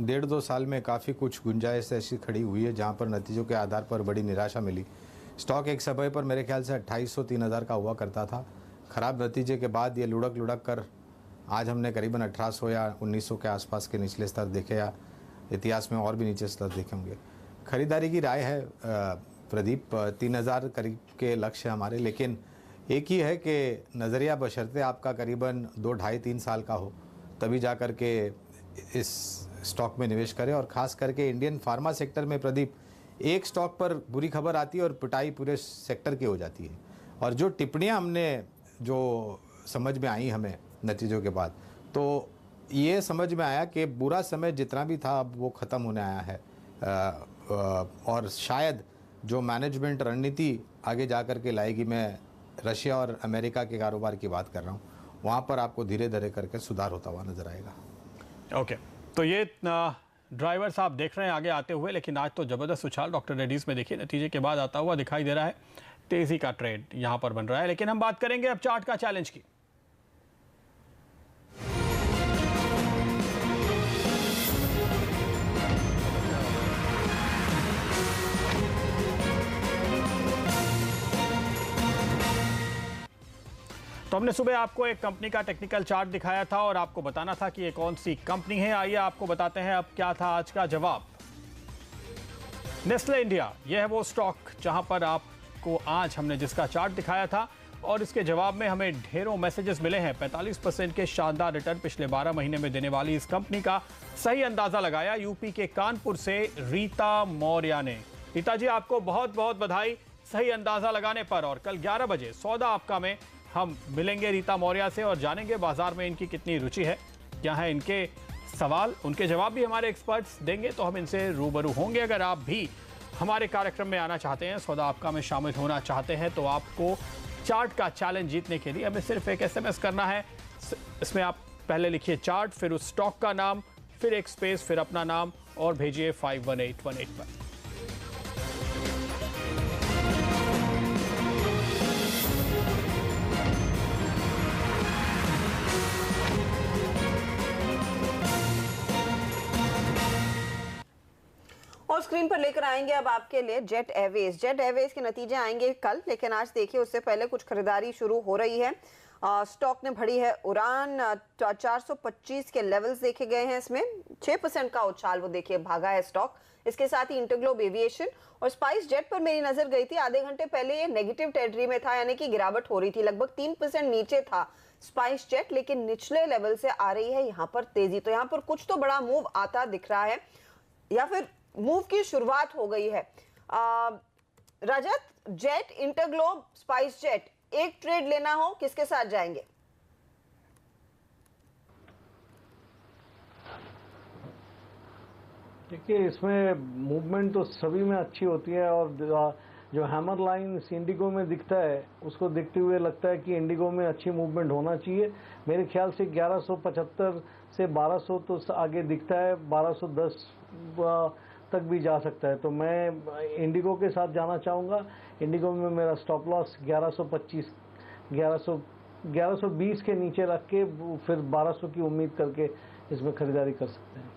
1.5-2 साल में काफ़ी कुछ गुंजाइश ऐसी खड़ी हुई है जहां पर नतीजों के आधार पर बड़ी निराशा मिली। स्टॉक एक समय पर मेरे ख्याल से 2800-3000 का हुआ करता था। ख़राब नतीजे के बाद ये लुढ़क कर आज हमने करीबन 1800 या 1900 के आसपास के निचले स्तर देखे, या इतिहास में और भी नीचे स्तर देखे होंगे। खरीदारी की राय है प्रदीप, 3000 करीब के लक्ष्य हमारे, लेकिन एक ही है कि नज़रिया बशर्ते आपका करीबन 2-2.5-3 साल का हो, तभी जा कर के इस स्टॉक में निवेश करें। और ख़ास करके इंडियन फार्मा सेक्टर में प्रदीप, एक स्टॉक पर बुरी खबर आती है और पिटाई पूरे सेक्टर की हो जाती है। और जो टिप्पणियां हमने जो समझ में आई हमें नतीजों के बाद, तो ये समझ में आया कि बुरा समय जितना भी था अब वो ख़त्म होने आया है, और शायद जो मैनेजमेंट रणनीति आगे जा कर के लाएगी, मैं रशिया और अमेरिका के कारोबार की बात कर रहा हूँ, वहाँ पर आपको धीरे धीरे करके सुधार होता हुआ नजर आएगा। ओके, तो ये ड्राइवर्स आप देख रहे हैं आगे आते हुए, लेकिन आज तो ज़बरदस्त उछाल डॉक्टर रेड्डीज में देखिए नतीजे के बाद आता हुआ दिखाई दे रहा है। तेज़ी का ट्रेड यहाँ पर बन रहा है, लेकिन हम बात करेंगे अब चार्ट का चैलेंज की। तो हमने सुबह आपको एक कंपनी का टेक्निकल चार्ट दिखाया था और आपको बताना था कि ये कौन सी कंपनी है। आइए आपको बताते हैं अब क्या था आज का जवाब। नेस्ले इंडिया, यह है वो स्टॉक जहां पर आपको आज हमने जिसका चार्ट दिखाया था, और इसके जवाब में हमें ढेरों मैसेजेस मिले हैं। 45% के शानदार रिटर्न पिछले 12 महीने में देने वाली इस कंपनी का सही अंदाजा लगाया यूपी के कानपुर से रीता मौर्य ने। रीता जी, आपको बहुत बहुत बधाई सही अंदाजा लगाने पर। और कल 11 बजे सौदा आपका में हम मिलेंगे रीता मौर्य से और जानेंगे बाजार में इनकी कितनी रुचि है, क्या है इनके सवाल, उनके जवाब भी हमारे एक्सपर्ट्स देंगे, तो हम इनसे रूबरू होंगे। अगर आप भी हमारे कार्यक्रम में आना चाहते हैं, सौदा आपका में शामिल होना चाहते हैं, तो आपको चार्ट का चैलेंज जीतने के लिए हमें सिर्फ एक SMS करना है। इसमें आप पहले लिखिए चार्ट, फिर उस स्टॉक का नाम, फिर एक स्पेस, फिर अपना नाम, और भेजिए 51818 पर। स्क्रीन पर लेकर आएंगे अब आपके लिए जेट एयरवेज। जेट एयरवेज के नतीजे आएंगे कल, लेकिन आज देखिए उससे पहले कुछ खरीदारी शुरू हो रही है। स्टॉक ने भरी है उड़ान, 425 के लेवल्स देखे गए हैं। इसमें 6% का उछाल वो देखिए भागा है स्टॉक। इसके साथ ही इंटरग्लोब एविएशन और स्पाइस जेट पर मेरी नजर गई थी। आधे घंटे पहले ये नेगेटिव टेरिटरी में था, यानी कि गिरावट हो रही थी। लगभग 3% नीचे था स्पाइस जेट, लेकिन निचले लेवल से आ रही है यहाँ पर तेजी। तो यहाँ पर कुछ तो बड़ा मूव आता दिख रहा है, या फिर मूव की शुरुआत हो गई है। रजत, जेट, इंटरग्लोब, स्पाइस जेट, एक ट्रेड लेना हो किसके साथ जाएंगे? देखिए, इसमें मूवमेंट तो सभी में अच्छी होती है, और जो हैमर लाइन इंडिगो में दिखता है उसको देखते हुए लगता है कि इंडिगो में अच्छी मूवमेंट होना चाहिए। मेरे ख्याल से 1175 से 1200 तो आगे दिखता है, 1210 तक भी जा सकता है। तो मैं इंडिगो के साथ जाना चाहूँगा। इंडिगो में मेरा स्टॉप लॉस 1125, 1120 के नीचे रख के फिर 1200 की उम्मीद करके इसमें खरीदारी कर सकते हैं।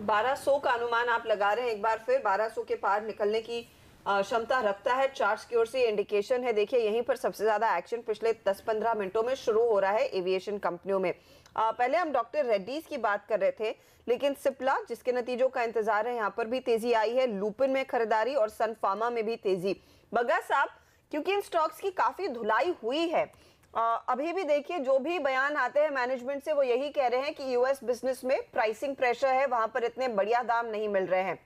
1200 का अनुमान आप लगा रहे हैं, एक बार फिर 1200 के पार निकलने की क्षमता रखता है। चार्ट्स की ओर से इंडिकेशन है, देखिए यहीं पर सबसे ज्यादा एक्शन पिछले 10-15 मिनटों में शुरू हो रहा है एविएशन कंपनियों में। पहले हम डॉक्टर रेड्डीज की बात कर रहे थे, लेकिन सिप्ला जिसके नतीजों का इंतजार है, यहाँ पर भी तेजी आई है। लुपिन में खरीदारी और सन फार्मा में भी तेजी। बगा साहब, क्योंकि इन स्टॉक्स की काफी धुलाई हुई है, अभी भी देखिए जो भी बयान आते हैं मैनेजमेंट से वो यही कह रहे हैं कि यूएस बिजनेस में प्राइसिंग प्रेशर है, वहां पर इतने बढ़िया दाम नहीं मिल रहे हैं।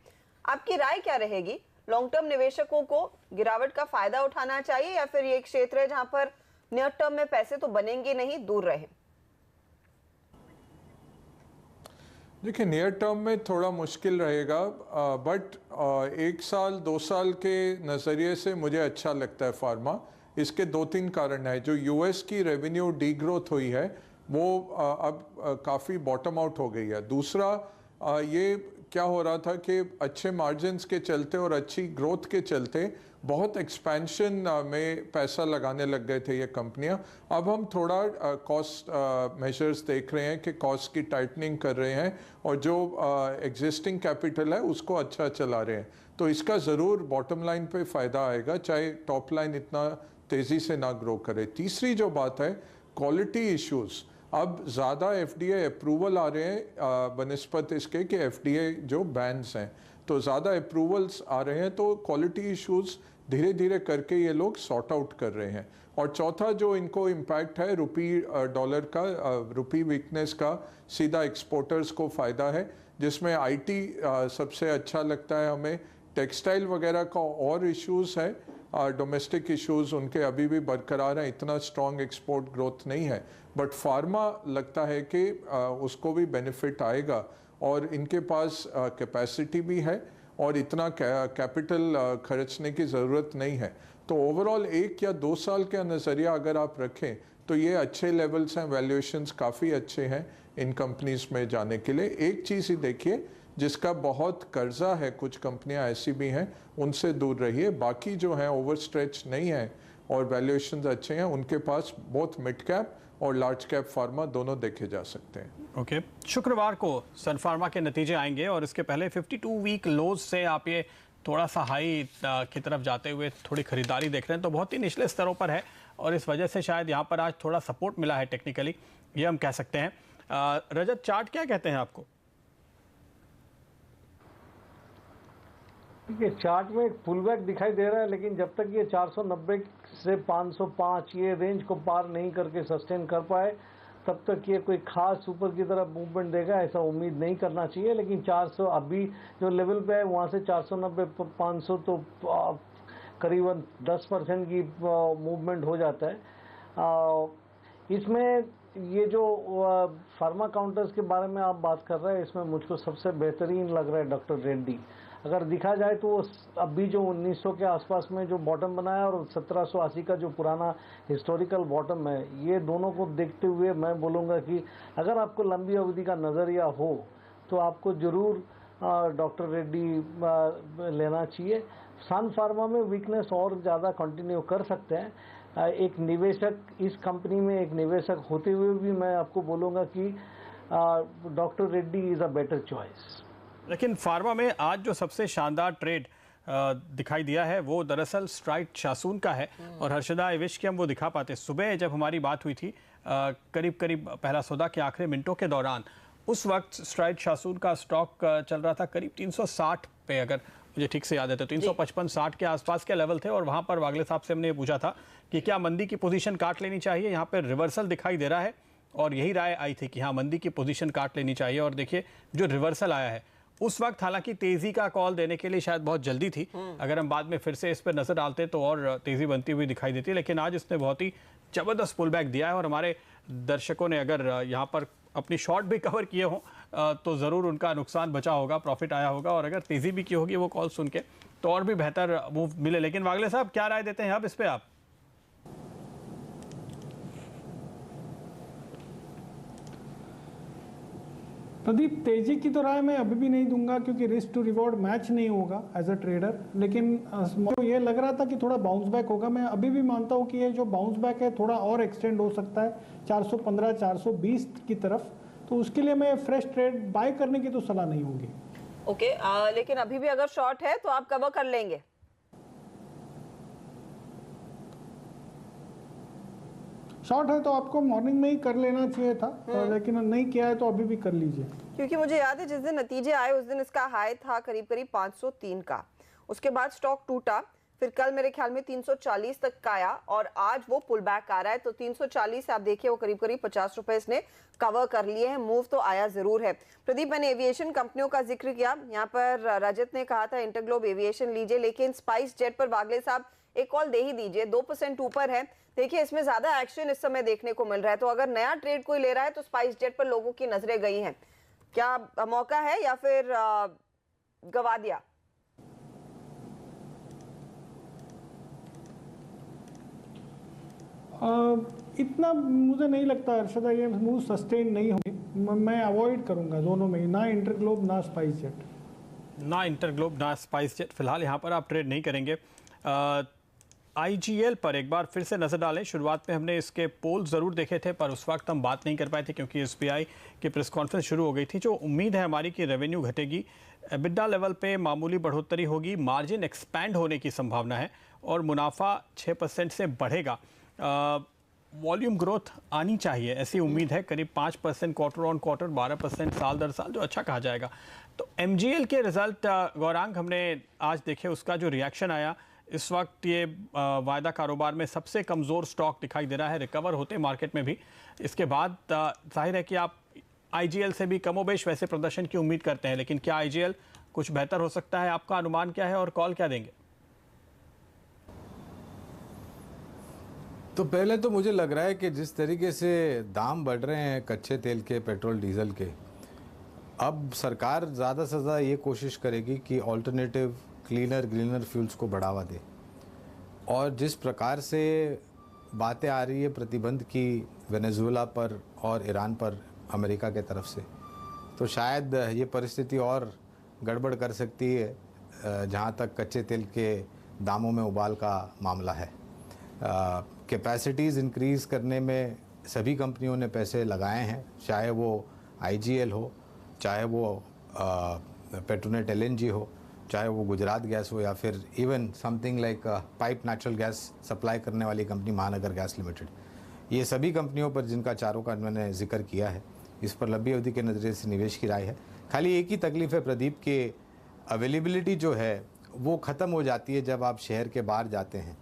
आपकी राय क्या रहेगी? लॉन्ग टर्म निवेशकों को गिरावट का फायदा उठाना चाहिए, या फिर ये एक क्षेत्र है जहां पर नियर टर्म में पैसे तो बनेंगे नहीं, दूर रहे? देखिए, नियर टर्म में थोड़ा मुश्किल रहेगा, बट 1 साल 2 साल के नज़रिए से मुझे अच्छा लगता है फार्मा। इसके 2-3 कारण है। जो यूएस की रेवेन्यू डी ग्रोथ हुई है वो अब काफ़ी बॉटम आउट हो गई है। दूसरा, ये क्या हो रहा था कि अच्छे मार्जिन्स के चलते और अच्छी ग्रोथ के चलते बहुत एक्सपेंशन में पैसा लगाने लग गए थे ये कंपनियां। अब हम थोड़ा कॉस्ट मेजर्स देख रहे हैं कि कॉस्ट की टाइटनिंग कर रहे हैं और जो एग्जिस्टिंग कैपिटल है उसको अच्छा चला रहे हैं। तो इसका ज़रूर बॉटम लाइन पे फ़ायदा आएगा, चाहे टॉप लाइन इतना तेज़ी से ना ग्रो करे। तीसरी जो बात है, क्वालिटी इश्यूज़। अब ज़्यादा एफडीए अप्रूवल आ रहे हैं बनिस्बत इसके कि एफडीए जो बैन्स हैं, तो ज़्यादा अप्रूवल्स आ रहे हैं, तो क्वालिटी इश्यूज़ धीरे धीरे करके ये लोग सॉर्ट आउट कर रहे हैं। और चौथा जो इनको इम्पैक्ट है रुपी डॉलर का, रुपी वीकनेस का सीधा एक्सपोर्टर्स को फ़ायदा है, जिसमें आईटी सबसे अच्छा लगता है हमें। टेक्सटाइल वगैरह का और इश्यूज़ है, डोमेस्टिक इश्यूज़ उनके अभी भी बरकरार हैं, इतना स्ट्रॉन्ग एक्सपोर्ट ग्रोथ नहीं है। बट फार्मा लगता है कि उसको भी बेनिफिट आएगा, और इनके पास कैपेसिटी भी है और इतना कैपिटल खर्चने की ज़रूरत नहीं है। तो ओवरऑल 1 या 2 साल का नज़रिया अगर आप रखें तो ये अच्छे लेवल्स हैं, वैल्यूएशंस काफ़ी अच्छे हैं इन कंपनीज में जाने के लिए। एक चीज़ ही देखिए, जिसका बहुत कर्जा है, कुछ कंपनियां ऐसी भी हैं, उनसे दूर रहिए। बाकी जो हैं ओवर स्ट्रेच नहीं है और वैल्यूएशंस अच्छे हैं, उनके पास बहुत मिड कैप और लार्ज कैप फार्मा दोनों देखे जा सकते हैं। ओके, शुक्रवार को सन फार्मा के नतीजे आएंगे और इसके पहले 52 वीक लोज से आप ये थोड़ा सा हाई की तरफ जाते हुए थोड़ी खरीदारी देख रहे हैं, तो बहुत ही निचले स्तरों पर है और इस वजह से शायद यहाँ पर आज थोड़ा सपोर्ट मिला है टेक्निकली, ये हम कह सकते हैं। रजत, चार्ट क्या कहते हैं आपको? देखिए, चार्ट में एक पुलबैक दिखाई दे रहा है, लेकिन जब तक ये 490 से 505 ये रेंज को पार नहीं करके सस्टेन कर पाए, तब तक ये कोई खास ऊपर की तरफ मूवमेंट देगा ऐसा उम्मीद नहीं करना चाहिए। लेकिन 400 अभी जो लेवल पे है वहाँ से 490 500 तो करीबन 10% की मूवमेंट हो जाता है। इसमें ये जो फार्मा काउंटर्स के बारे में आप बात कर रहे हैं, इसमें मुझको सबसे बेहतरीन लग रहा है डॉक्टर रेड्डी। अगर देखा जाए तो अभी जो 1900 के आसपास में जो बॉटम बनाया और 1780 का जो पुराना हिस्टोरिकल बॉटम है, ये दोनों को देखते हुए मैं बोलूँगा कि अगर आपको लंबी अवधि का नज़रिया हो तो आपको ज़रूर डॉक्टर रेड्डी लेना चाहिए। सन फार्मा में वीकनेस और ज़्यादा कंटिन्यू कर सकते हैं। एक निवेशक, इस कंपनी में एक निवेशक होते हुए भी मैं आपको बोलूँगा कि doctor Reddy is a better choice. लेकिन फार्मा में आज जो सबसे शानदार ट्रेड दिखाई दिया है वो दरअसल स्ट्राइड शासून का है, और हर्षदा आई विश कि हम वो दिखा पाते। सुबह जब हमारी बात हुई थी करीब करीब पहला सौदा के आखिरी मिनटों के दौरान, उस वक्त स्ट्राइड शासून का स्टॉक चल रहा था करीब 360 पे, अगर मुझे ठीक से याद है तो 355-60 के आसपास के लेवल थे। और वहां पर वागले साहब से हमने ये पूछा था कि क्या मंदी की पोजीशन काट लेनी चाहिए। यहाँ पर रिवर्सल दिखाई दे रहा है और यही राय आई थी कि हाँ मंदी की पोजीशन काट लेनी चाहिए। और देखिए जो रिवर्सल आया है उस वक्त, हालांकि तेजी का कॉल देने के लिए शायद बहुत जल्दी थी, अगर हम बाद में फिर से इस पर नजर डालते तो और तेजी बनती हुई दिखाई देती, लेकिन आज इसने बहुत ही जबरदस्त पुल बैक दिया है। और हमारे दर्शकों ने अगर यहाँ पर अपनी शॉर्ट भी कवर किए हों तो ज़रूर उनका नुकसान बचा होगा, प्रॉफिट आया होगा, और अगर तेज़ी भी की होगी वो कॉल सुन के तो और भी बेहतर मूव मिले। लेकिन वागले साहब क्या राय देते हैं अब इस पे आप? प्रदीप, तेजी की तो राय मैं अभी भी नहीं दूंगा क्योंकि रिस्क टू रिवॉर्ड मैच नहीं होगा एज अ ट्रेडर, लेकिन मुझे ये लग रहा था कि थोड़ा बाउंस बैक होगा। मैं अभी भी मानता हूँ कि ये जो बाउंस बैक है थोड़ा और एक्सटेंड हो सकता है 415 420 की तरफ, तो उसके लिए मैं फ्रेश ट्रेड बाय करने की तो सलाह नहीं होगी। ओके, लेकिन अभी भी अगर शॉर्ट है तो आप कवर कर लेंगे? शॉर्ट है तो आपको मॉर्निंग में ही कर लेना चाहिए था, लेकिन नहीं किया है तो अभी भी कर लीजिए। क्योंकि मुझे याद है जिस दिन नतीजे आए उस दिन इसका हाई था करीब करीब 503 का, उसके बाद स्टॉक टूटा, फिर कल मेरे ख्याल में 340 तक का आया और आज वो पुल बैक आ रहा है। तो 340 से आप देखिए वो करीब करीब 50 रुपए इसने कवर कर लिए हैं। मूव तो आया जरूर है। प्रदीप, मैंने एविएशन कंपनियों का जिक्र किया, यहाँ पर रजत ने कहा था इंटरग्लोब एविएशन लीजिए, लेकिन स्पाइस जेट पर वागले साहब एक कॉल दे ही दीजिए, 2% ऊपर है। देखिए इसमें ज्यादा एक्शन इस समय देखने को मिल रहा है, तो अगर नया ट्रेड कोई ले रहा है तो स्पाइस जेट पर लोगों की नजरें गई हैं। क्या मौका है या फिर गवा दिया? इतना मुझे नहीं लगता हर्षदा ये मूव सस्टेन नहीं होगी। मैं अवॉइड करूंगा दोनों में, ना इंटरग्लोब ना स्पाइस जेट। ना इंटरग्लोब ना स्पाइस जेट, फिलहाल यहाँ पर आप ट्रेड नहीं करेंगे। IGL पर एक बार फिर से नज़र डालें। शुरुआत में हमने इसके पोल ज़रूर देखे थे पर उस वक्त हम बात नहीं कर पाए थे क्योंकि SBI की प्रेस कॉन्फ्रेंस शुरू हो गई थी। जो उम्मीद है हमारी कि रेवेन्यू घटेगी, EBITDA लेवल पे मामूली बढ़ोतरी होगी, मार्जिन एक्सपैंड होने की संभावना है और मुनाफा 6% से बढ़ेगा। वॉल्यूम ग्रोथ आनी चाहिए ऐसी उम्मीद है, करीब 5% क्वार्टर ऑन क्वार्टर, 12% साल दर साल, जो अच्छा कहा जाएगा। तो MGL के रिजल्ट गौरांग हमने आज देखे, उसका जो रिएक्शन आया, इस वक्त ये वायदा कारोबार में सबसे कमज़ोर स्टॉक दिखाई दे रहा है, रिकवर होते मार्केट में भी। इसके बाद जाहिर है कि आप IGL से भी कमोबेश वैसे प्रदर्शन की उम्मीद करते हैं, लेकिन क्या IGL कुछ बेहतर हो सकता है? आपका अनुमान क्या है और कॉल क्या देंगे? तो पहले तो मुझे लग रहा है कि जिस तरीके से दाम बढ़ रहे हैं कच्चे तेल के, पेट्रोल डीजल के, अब सरकार ज़्यादा से ज़्यादा ये कोशिश करेगी कि ऑल्टरनेटिव क्लीनर ग्रीनर फ्यूल्स को बढ़ावा दे। और जिस प्रकार से बातें आ रही है प्रतिबंध की वेनेजुएला पर और ईरान पर अमेरिका के तरफ से, तो शायद ये परिस्थिति और गड़बड़ कर सकती है जहाँ तक कच्चे तेल के दामों में उबाल का मामला है। कैपेसिटीज़ इंक्रीज़ करने में सभी कंपनियों ने पैसे लगाए हैं, चाहे वो IGL हो, चाहे वो पेट्रोनेट LNG हो, चाहे वो गुजरात गैस हो, या फिर even something like pipe natural gas supply करने वाली कंपनी महानगर गैस लिमिटेड। ये सभी कंपनियों पर जिनका चारों का मैंने जिक्र किया है, इस पर लंबी अवधि के नज़रिए से निवेश की राय है। खाली एक ही तकलीफ है प्रदीप, के अवेलेबिलिटी जो है वो ख़त्म हो जाती है जब आप शहर के बाहर जाते हैं।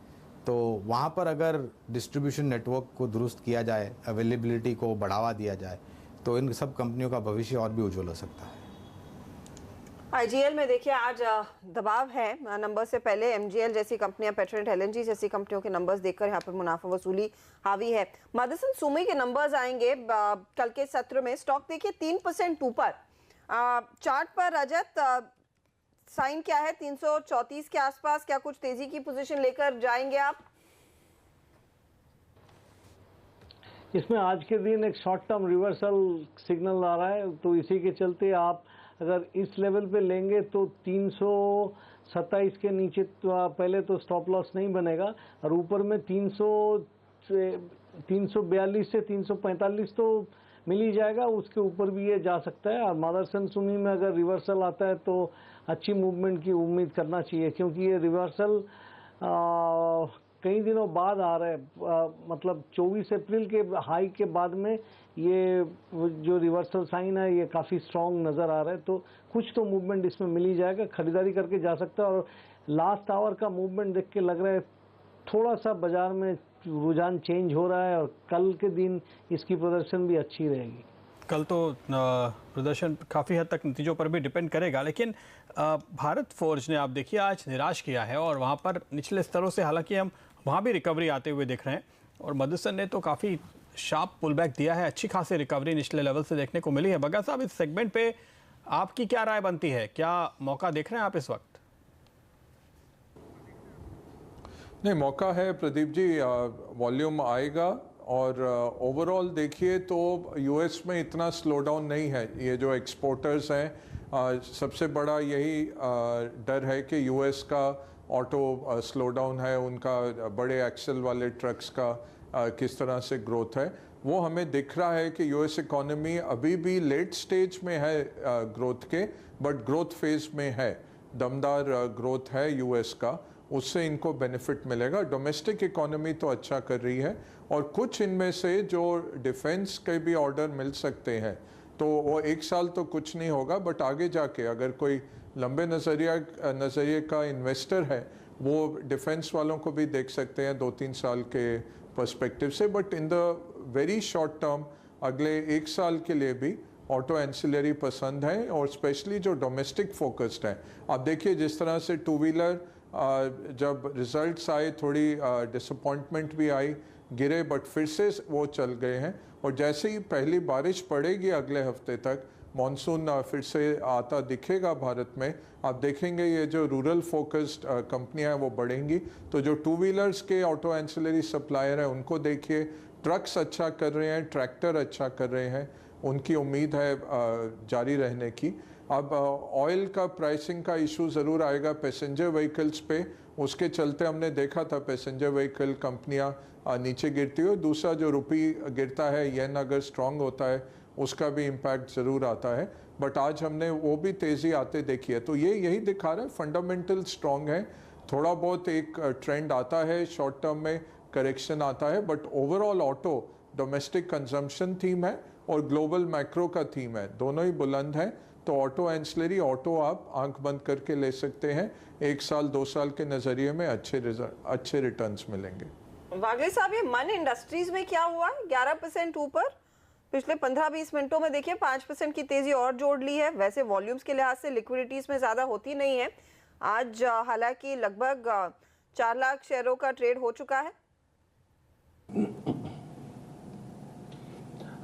तो वहाँ पर अगर डिस्ट्रीब्यूशन नेटवर्क को दुरुस्त किया जाए, अवेलेबिलिटी को बढ़ावा दिया जाए, तो इन सब कंपनियों का भविष्य और भी उज्जवल हो सकता है। IGL में देखिए आज दबाव है नंबर से पहले। MGL जैसी कंपनियां, पेट्रोनेट LNG जैसी कंपनियों के नंबर्स देखकर यहाँ पर मुनाफा वसूली हावी है। मदरसन सुमी के नंबर्स आएंगे कल के सत्र में। स्टॉक देखिए 3% ऊपर। चार्ट पर रजत साइन क्या है? 334 के आसपास। क्या कुछ तेजी की पोजीशन लेकर जाएंगे आप? इसमें आज के दिन एक शॉर्ट टर्म रिवर्सल सिग्नल आ रहा है, तो इसी के चलते आप अगर इस लेवल पे लेंगे तो 327 के नीचे तो पहले तो स्टॉप लॉस नहीं बनेगा, और ऊपर में 342 से 345 तो मिल ही जाएगा, उसके ऊपर भी ये जा सकता है। और मदरसन सुन्नी में अगर रिवर्सल आता है तो अच्छी मूवमेंट की उम्मीद करना चाहिए, क्योंकि ये रिवर्सल कई दिनों बाद आ रहा है। मतलब 24 अप्रैल के हाई के बाद में ये जो रिवर्सल साइन है ये काफ़ी स्ट्रॉन्ग नज़र आ रहा है, तो कुछ तो मूवमेंट इसमें मिल ही जाएगा, खरीदारी करके जा सकता है। और लास्ट आवर का मूवमेंट देख के लग रहा है थोड़ा सा बाजार में रुझान चेंज हो रहा है, और कल के दिन इसकी प्रदर्शन भी अच्छी रहेगी। कल तो प्रदर्शन काफ़ी हद तक नतीजों पर भी डिपेंड करेगा, लेकिन भारत फोर्ज ने आप देखिए आज निराश किया है, और वहाँ पर निचले स्तरों से हालांकि हम वहाँ भी रिकवरी आते हुए देख रहे हैं, और मदरसन ने तो काफ़ी शार्प पुल बैक दिया है, अच्छी खासी रिकवरी निचले लेवल से देखने को मिली है। बगा साहब, इस सेगमेंट पे आपकी क्या राय बनती है, क्या मौका देख रहे हैं आप इस वक्त? नहीं, मौका है प्रदीप जी, वॉल्यूम आएगा, और ओवरऑल देखिए तो यूएस में इतना स्लो डाउन नहीं है। ये जो एक्सपोर्टर्स हैं, सबसे बड़ा यही डर है कि यूएस का ऑटो स्लो डाउन है, उनका बड़े एक्सल वाले ट्रक्स का किस तरह से ग्रोथ है वो हमें दिख रहा है कि यूएस इकोनॉमी अभी भी लेट स्टेज में है ग्रोथ के, बट ग्रोथ फेज में है, दमदार ग्रोथ है यूएस का, उससे इनको बेनिफिट मिलेगा। डोमेस्टिक इकोनॉमी तो अच्छा कर रही है, और कुछ इनमें से जो डिफेंस के भी ऑर्डर मिल सकते हैं, तो वो एक साल तो कुछ नहीं होगा, बट आगे जाके अगर कोई लंबे नज़रिए का इन्वेस्टर है वो डिफेंस वालों को भी देख सकते हैं 2-3 साल के पर्सपेक्टिव से। But in the very short term अगले 1 साल के लिए भी ऑटो एंसिलरी पसंद है, और स्पेशली जो डोमेस्टिक फोकस्ड है। आप देखिए जिस तरह से टू व्हीलर जब रिजल्ट्स आए थोड़ी डिसअपॉइंटमेंट भी आई, गिरे, बट फिर से वो चल गए हैं। और जैसे ही पहली बारिश पड़ेगी अगले हफ्ते तक, मॉनसून फिर से आता दिखेगा भारत में, आप देखेंगे ये जो रूरल फोकस्ड कंपनियां हैं वो बढ़ेंगी। तो जो टू व्हीलर्स के ऑटो एंसिलरी सप्लायर हैं उनको देखिए, ट्रक्स अच्छा कर रहे हैं, ट्रैक्टर अच्छा कर रहे हैं, उनकी उम्मीद है जारी रहने की। अब ऑयल का प्राइसिंग का इशू ज़रूर आएगा पैसेंजर व्हीकल्स पे, उसके चलते हमने देखा था पैसेंजर व्हीकल कंपनियां नीचे गिरती हुई। दूसरा जो रुपी गिरता है, येन अगर स्ट्रांग होता है उसका भी इम्पैक्ट ज़रूर आता है, बट आज हमने वो भी तेज़ी आते देखी है। तो ये यही दिखा रहा है फंडामेंटल स्ट्रांग है, थोड़ा बहुत एक ट्रेंड आता है, शॉर्ट टर्म में करेक्शन आता है, but overall auto domestic consumption theme है और ग्लोबल मैक्रो का थीम है, दोनों ही बुलंद हैं। तो ऑटो एंसिलरी, ऑटो आप आंख बंद करके ले सकते हैं, 1 साल 2 साल के नज़रिए में अच्छे रिटर्न्स मिलेंगे। वागले साहब, ये मन इंडस्ट्रीज में क्या हुआ? 11% ऊपर पिछले 15-20 मिनटों में देखिए 5% की तेजी और जोड़ ली है। वैसे वॉल्यूम्स के लिहाज से लिक्विडिटीज में ज्यादा होती नहीं है आज, हालांकि लगभग 4 लाख शेयरों का ट्रेड हो चुका है।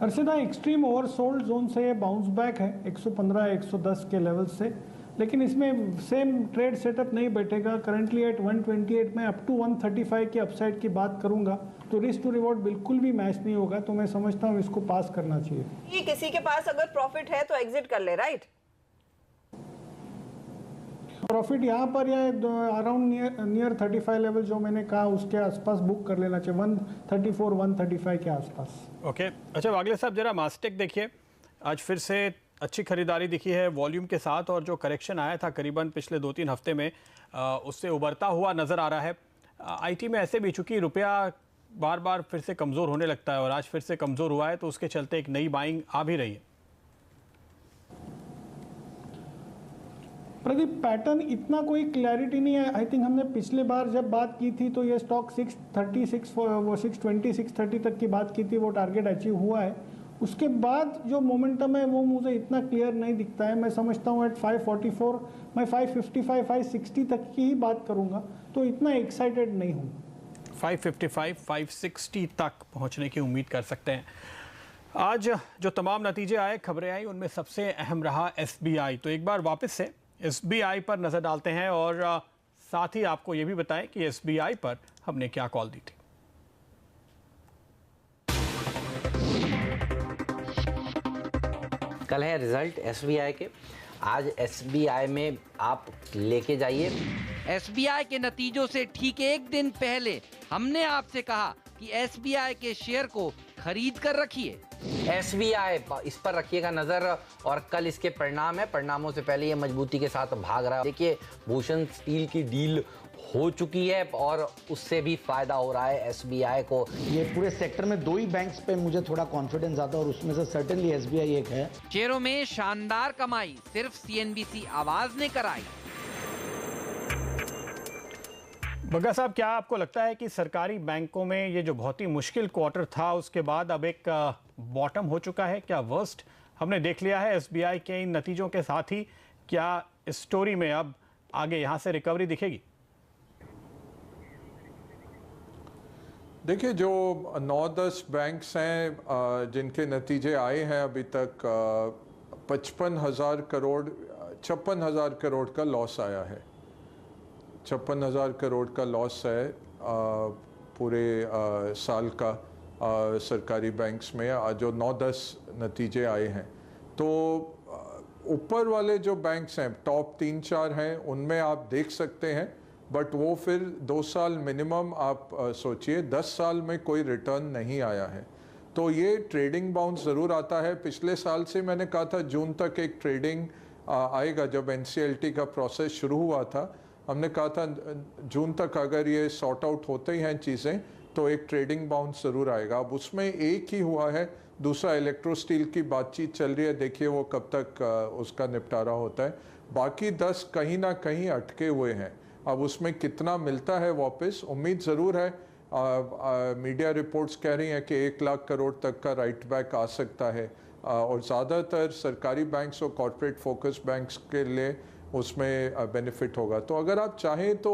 अर्शिदा, एक्सट्रीम ओवरसोल्ड जोन से ये बाउंस बैक है 115-110 के लेवल से, लेकिन इसमें सेम ट्रेड सेटअप नहीं बैठेगा। करंटली एट 128 में अप टू 135 की अपसाइड की बात करूंगा, तो रिस्क टू रिवॉर्ड बिल्कुल भी मैच नहीं होगा, तो मैं समझता हूँ इसको पास करना चाहिए। ये किसी के पास अगर प्रॉफिट है तो एग्जिट कर ले, राइट? प्रॉफिट यहाँ पर या अराउंड नियर 35 लेवल जो मैंने कहा उसके आसपास बुक कर लेना चाहिए, 134-135 के आसपास। ओके, अच्छा वागले साहब, जरा मास्टेक देखिए, आज फिर से अच्छी खरीदारी दिखी है वॉल्यूम के साथ, और जो करेक्शन आया था करीबन पिछले 2-3 हफ्ते में उससे उबरता हुआ नज़र आ रहा है। आईटी में ऐसे भी, चूंकि रुपया बार बार फिर से कमज़ोर होने लगता है और आज फिर से कमज़ोर हुआ है, तो उसके चलते एक नई बाइंग आ भी रही है। प्रदीप, पैटर्न इतना कोई क्लैरिटी नहीं है। आई थिंक हमने पिछले बार जब बात की थी तो ये स्टॉक 620 630 तक की बात की थी, वो टारगेट अचीव हुआ है। उसके बाद जो मोमेंटम है वो मुझे इतना क्लियर नहीं दिखता है। मैं समझता हूँ एट 544 मैं 555 560 तक की ही बात करूँगा, तो इतना एक्साइटेड नहीं हूँ। 555 560 तक पहुँचने की उम्मीद कर सकते हैं। आज जो तमाम नतीजे आए, खबरें आई, उनमें सबसे अहम रहा SBI। तो एक बार वापस से SBI पर नज़र डालते हैं, और साथ ही आपको ये भी बताएं कि SBI पर हमने क्या कॉल दी थी। कल है रिजल्ट SBI के, आज SBI में आप लेके जाइए। SBI के नतीजों से ठीक एक दिन पहले हमने आपसे कहा कि SBI के शेयर को खरीद कर रखिए। SBI इस पर रखिएगा नजर और कल इसके परिणाम है, परिणामों से पहले ये मजबूती के साथ भाग रहा है। देखिए भूषण स्टील की डील हो चुकी है और उससे भी फायदा हो रहा है SBI को। ये पूरे सेक्टर में 2 ही बैंक्स पे मुझे थोड़ा कॉन्फिडेंस आता है और उसमें से सर्टेनली SBI एक है। शेयरों में शानदार कमाई सिर्फ CNBC आवाज ने कराई। बग्गा साहब, क्या आपको लगता है कि सरकारी बैंकों में ये जो बहुत ही मुश्किल क्वार्टर था उसके बाद अब एक बॉटम हो चुका है? क्या वर्स्ट हमने देख लिया है SBI के इन नतीजों के साथ ही? क्या इस स्टोरी में अब आगे यहाँ से रिकवरी दिखेगी? देखिए, जो 9-10 बैंक्स हैं जिनके नतीजे आए हैं अभी तक, 55,000 करोड़ का लॉस आया है। 56,000 करोड़ का लॉस है पूरे साल का सरकारी बैंक्स में जो 9-10 नतीजे आए हैं। तो ऊपर वाले जो बैंक्स हैं, टॉप 3-4 हैं, उनमें आप देख सकते हैं, बट वो फिर 2 साल मिनिमम आप सोचिए, 10 साल में कोई रिटर्न नहीं आया है। तो ये ट्रेडिंग बाउंस ज़रूर आता है। पिछले साल से मैंने कहा था जून तक एक ट्रेडिंग आएगा। जब NCLT का प्रोसेस शुरू हुआ था हमने कहा था जून तक अगर ये सॉर्ट आउट होते ही हैं चीज़ें तो एक ट्रेडिंग बाउंस ज़रूर आएगा। अब उसमें एक ही हुआ है, दूसरा इलेक्ट्रो स्टील की बातचीत चल रही है, देखिए वो कब तक उसका निपटारा होता है। बाकी 10 कहीं ना कहीं अटके हुए हैं। अब उसमें कितना मिलता है वापस, उम्मीद ज़रूर है। मीडिया रिपोर्ट्स कह रही हैं कि 1 लाख करोड़ तक का राइट बैक आ सकता है और ज़्यादातर सरकारी बैंक्स और कॉर्पोरेट फोकस बैंक्स के लिए उसमें बेनिफिट होगा। तो अगर आप चाहें तो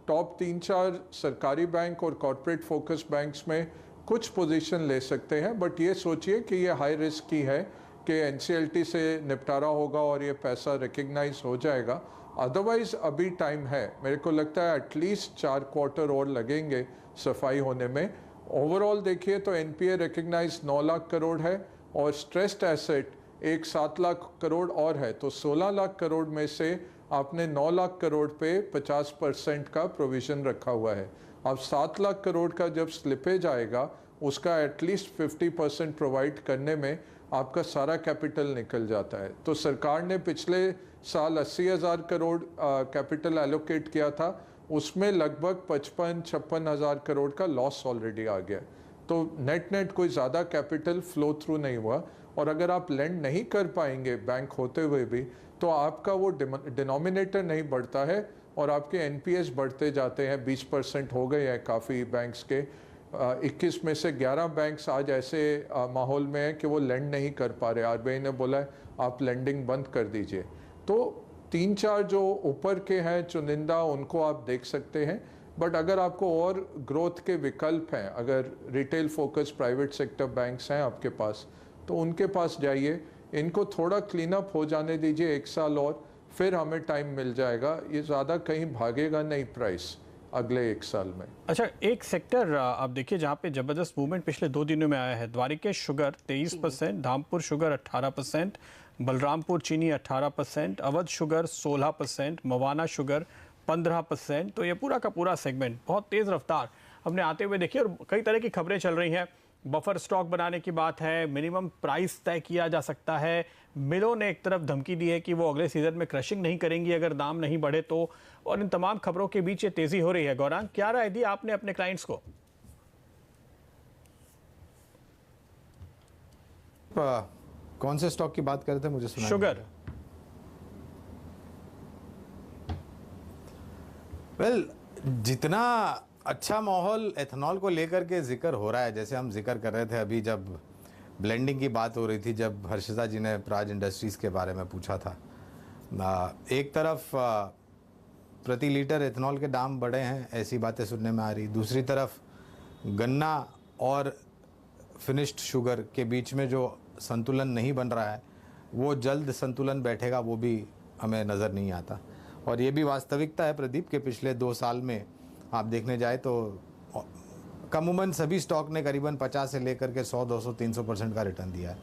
टॉप 3-4 सरकारी बैंक और कॉर्पोरेट फोकस बैंक्स में कुछ पोजीशन ले सकते हैं, बट ये सोचिए कि ये हाई रिस्क की है कि NCLT से निपटारा होगा और ये पैसा रिकग्नाइज हो जाएगा। अदरवाइज अभी टाइम है, मेरे को लगता है एटलीस्ट 4 क्वार्टर और लगेंगे सफाई होने में। ओवरऑल देखिए तो NPA रिकग्नाइज 9 लाख करोड़ है और स्ट्रेस्ड एसेट एक 7 लाख करोड़ और है। तो 16 लाख करोड़ में से आपने 9 लाख करोड़ पे 50% का प्रोविज़न रखा हुआ है। अब 7 लाख करोड़ का जब स्लिपेज आएगा उसका एटलीस्ट 50% प्रोवाइड करने में आपका सारा कैपिटल निकल जाता है। तो सरकार ने पिछले साल 80,000 करोड़ कैपिटल एलोकेट किया था, उसमें लगभग 55-56 हज़ार करोड़ का लॉस ऑलरेडी आ गया। तो नेट कोई ज़्यादा कैपिटल फ्लो थ्रू नहीं हुआ। और अगर आप लेंड नहीं कर पाएंगे बैंक होते हुए भी तो आपका वो डिनोमिनेटर नहीं बढ़ता है और आपके NPS बढ़ते जाते हैं। 20% हो गए हैं काफ़ी बैंक्स के। 21 में से 11 बैंक्स आज ऐसे माहौल में हैं कि वो लेंड नहीं कर पा रहे। RBI ने बोला है आप लेंडिंग बंद कर दीजिए। तो 3-4 जो ऊपर के हैं चुनिंदा, उनको आप देख सकते हैं। बट अगर आपको और ग्रोथ के विकल्प हैं, अगर retail focus private sector banks हैं आपके पास, तो उनके पास जाइए। इनको थोड़ा क्लीन अप हो जाने दीजिए 1 साल और, फिर हमें टाइम मिल जाएगा। ये ज़्यादा कहीं भागेगा नहीं प्राइस अगले 1 साल में। अच्छा, एक सेक्टर आप देखिए जहाँ पे जबरदस्त मूवमेंट पिछले 2 दिनों में आया है। द्वारिकेश शुगर 23%, धामपुर शुगर 18%, बलरामपुर चीनी 18%, अवध शुगर 16%, मवाना शुगर 15%। तो ये पूरा का पूरा सेगमेंट बहुत तेज़ रफ्तार हमने आते हुए देखिए। और कई तरह की खबरें चल रही हैं, बफर स्टॉक बनाने की बात है, मिनिमम प्राइस तय किया जा सकता है। मिलों ने एक तरफ धमकी दी है कि वो अगले सीजन में क्रशिंग नहीं करेंगी अगर दाम नहीं बढ़े तो। और इन तमाम खबरों के बीच ये तेजी हो रही है। गौरांग, क्या राय दी आपने अपने क्लाइंट्स को? कौन से स्टॉक की बात कर रहे थे, मुझे सुना? शुगर। वेल, जितना अच्छा माहौल एथेनॉल को लेकर के जिक्र हो रहा है, जैसे हम जिक्र कर रहे थे अभी जब ब्लेंडिंग की बात हो रही थी, जब हर्षिता जी ने प्राज इंडस्ट्रीज़ के बारे में पूछा था, एक तरफ प्रति लीटर एथेनॉल के दाम बढ़े हैं, ऐसी बातें सुनने में आ रही। दूसरी तरफ गन्ना और फिनिश्ड शुगर के बीच में जो संतुलन नहीं बन रहा है, वो जल्द संतुलन बैठेगा वो भी हमें नज़र नहीं आता। और ये भी वास्तविकता है प्रदीप के पिछले 2 साल में आप देखने जाए तो कमूमन सभी स्टॉक ने करीबन 50 से लेकर के 100, 200, 300% का रिटर्न दिया है।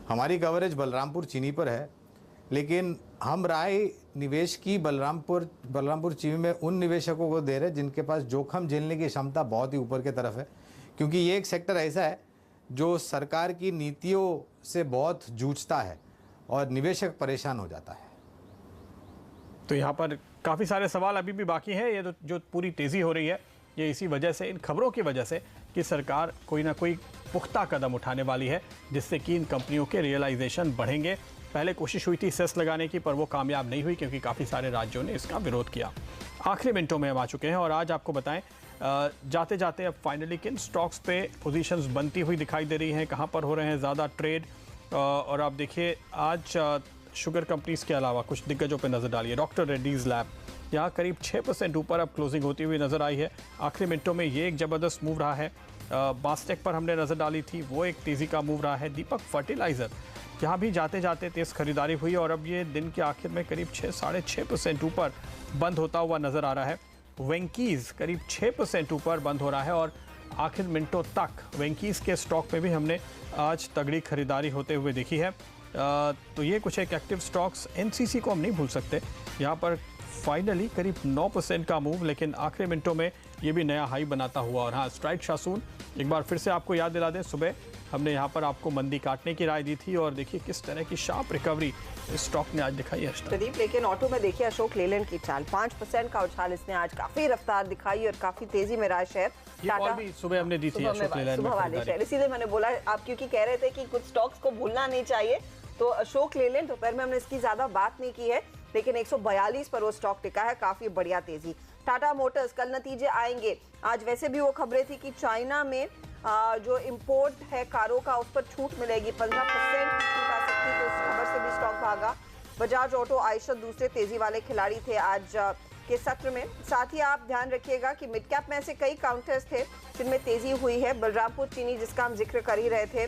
हमारी कवरेज बलरामपुर चीनी पर है, लेकिन हम राय निवेश की बलरामपुर चीनी में उन निवेशकों को दे रहे हैं जिनके पास जोखिम झेलने की क्षमता बहुत ही ऊपर की तरफ है। क्योंकि ये एक सेक्टर ऐसा है जो सरकार की नीतियों से बहुत जूझता है और निवेशक परेशान हो जाता है। तो यहाँ पर काफ़ी सारे सवाल अभी भी बाकी हैं। ये तो जो पूरी तेज़ी हो रही है ये इसी वजह से, इन खबरों की वजह से कि सरकार कोई ना कोई पुख्ता कदम उठाने वाली है जिससे कि इन कंपनियों के रियलाइजेशन बढ़ेंगे। पहले कोशिश हुई थी सेस लगाने की, पर वो कामयाब नहीं हुई क्योंकि काफ़ी सारे राज्यों ने इसका विरोध किया। आखिरी मिनटों में हम आ चुके हैं और आज आपको बताएं जाते जाते अब फाइनली किन स्टॉक्स पे पोजीशंस बनती हुई दिखाई दे रही हैं, कहाँ पर हो रहे हैं ज़्यादा ट्रेड। और आप देखिए आज शुगर कंपनीज के अलावा कुछ दिग्गजों पे नज़र डालिए। डॉक्टर रेड्डीज़ लैब यहाँ करीब 6% ऊपर अब क्लोजिंग होती हुई नज़र आई है। आखिरी मिनटों में ये एक ज़बरदस्त मूव रहा है। बास्टेक पर हमने नज़र डाली थी, वो एक तेज़ी का मूव रहा है। दीपक फर्टिलाइज़र यहाँ भी जाते जाते तेज़ खरीदारी हुई और अब ये दिन के आखिर में करीब 6-6.5% ऊपर बंद होता हुआ नज़र आ रहा है। वेंकीज़ करीब 6% ऊपर बंद हो रहा है और आखिर मिनटों तक वेंकीज़ के स्टॉक में भी हमने आज तगड़ी खरीदारी होते हुए देखी है। तो ये कुछ एक एक्टिव स्टॉक्स। एनसीसी को हम नहीं भूल सकते, यहाँ पर फाइनली करीब 9% का मूव, लेकिन आखिरी मिनटों में ये भी नया हाई बनाता हुआ। और हाँ, स्ट्राइड शासून एक बार फिर से आपको याद दिला दें, सुबह हमने यहाँ पर आपको मंदी काटने की राय दी थी और देखिए किस तरह की शार्प रिकवरी इस स्टॉक ने आज दिखाई है। प्रदीप, लेकिन ऑटो में देखिए अशोक लेलैंड की चाल 5% का उछाल इसने आज काफी रफ्तार दिखाई और काफी तेजी में रहा शेयर। टाटा भी सुबह हमने दी थी अशोक लेलैंड सुबह वाले शेयर, इसीलिए मैंने बोला आप क्योंकि कह रहे थे कि कुछ स्टॉक्स को भूलना नहीं चाहिए, तो अशोक लेलैंड दोपहर में हमने इसकी ज्यादा बात नहीं की है, लेकिन 142 पर वो स्टॉक टिका है, काफी बढ़िया तेजी। टाटा मोटर्स कल नतीजे आएंगे। आज वैसे भी वो खबरें थी कि चाइना में जो इंपोर्ट है कारों का उस पर छूट मिलेगी, 15% की छूट आ सकती, तो उस खबर से भी स्टॉक भागा। बजाज ऑटो, आयशर दूसरे तेजी वाले खिलाड़ी थे आज के सत्र में। साथ ही आप ध्यान रखिएगा कि मिड कैप में ऐसे कई काउंटर्स थे जिनमें तेजी हुई है। बलरामपुर चीनी जिसका हम जिक्र कर ही रहे थे,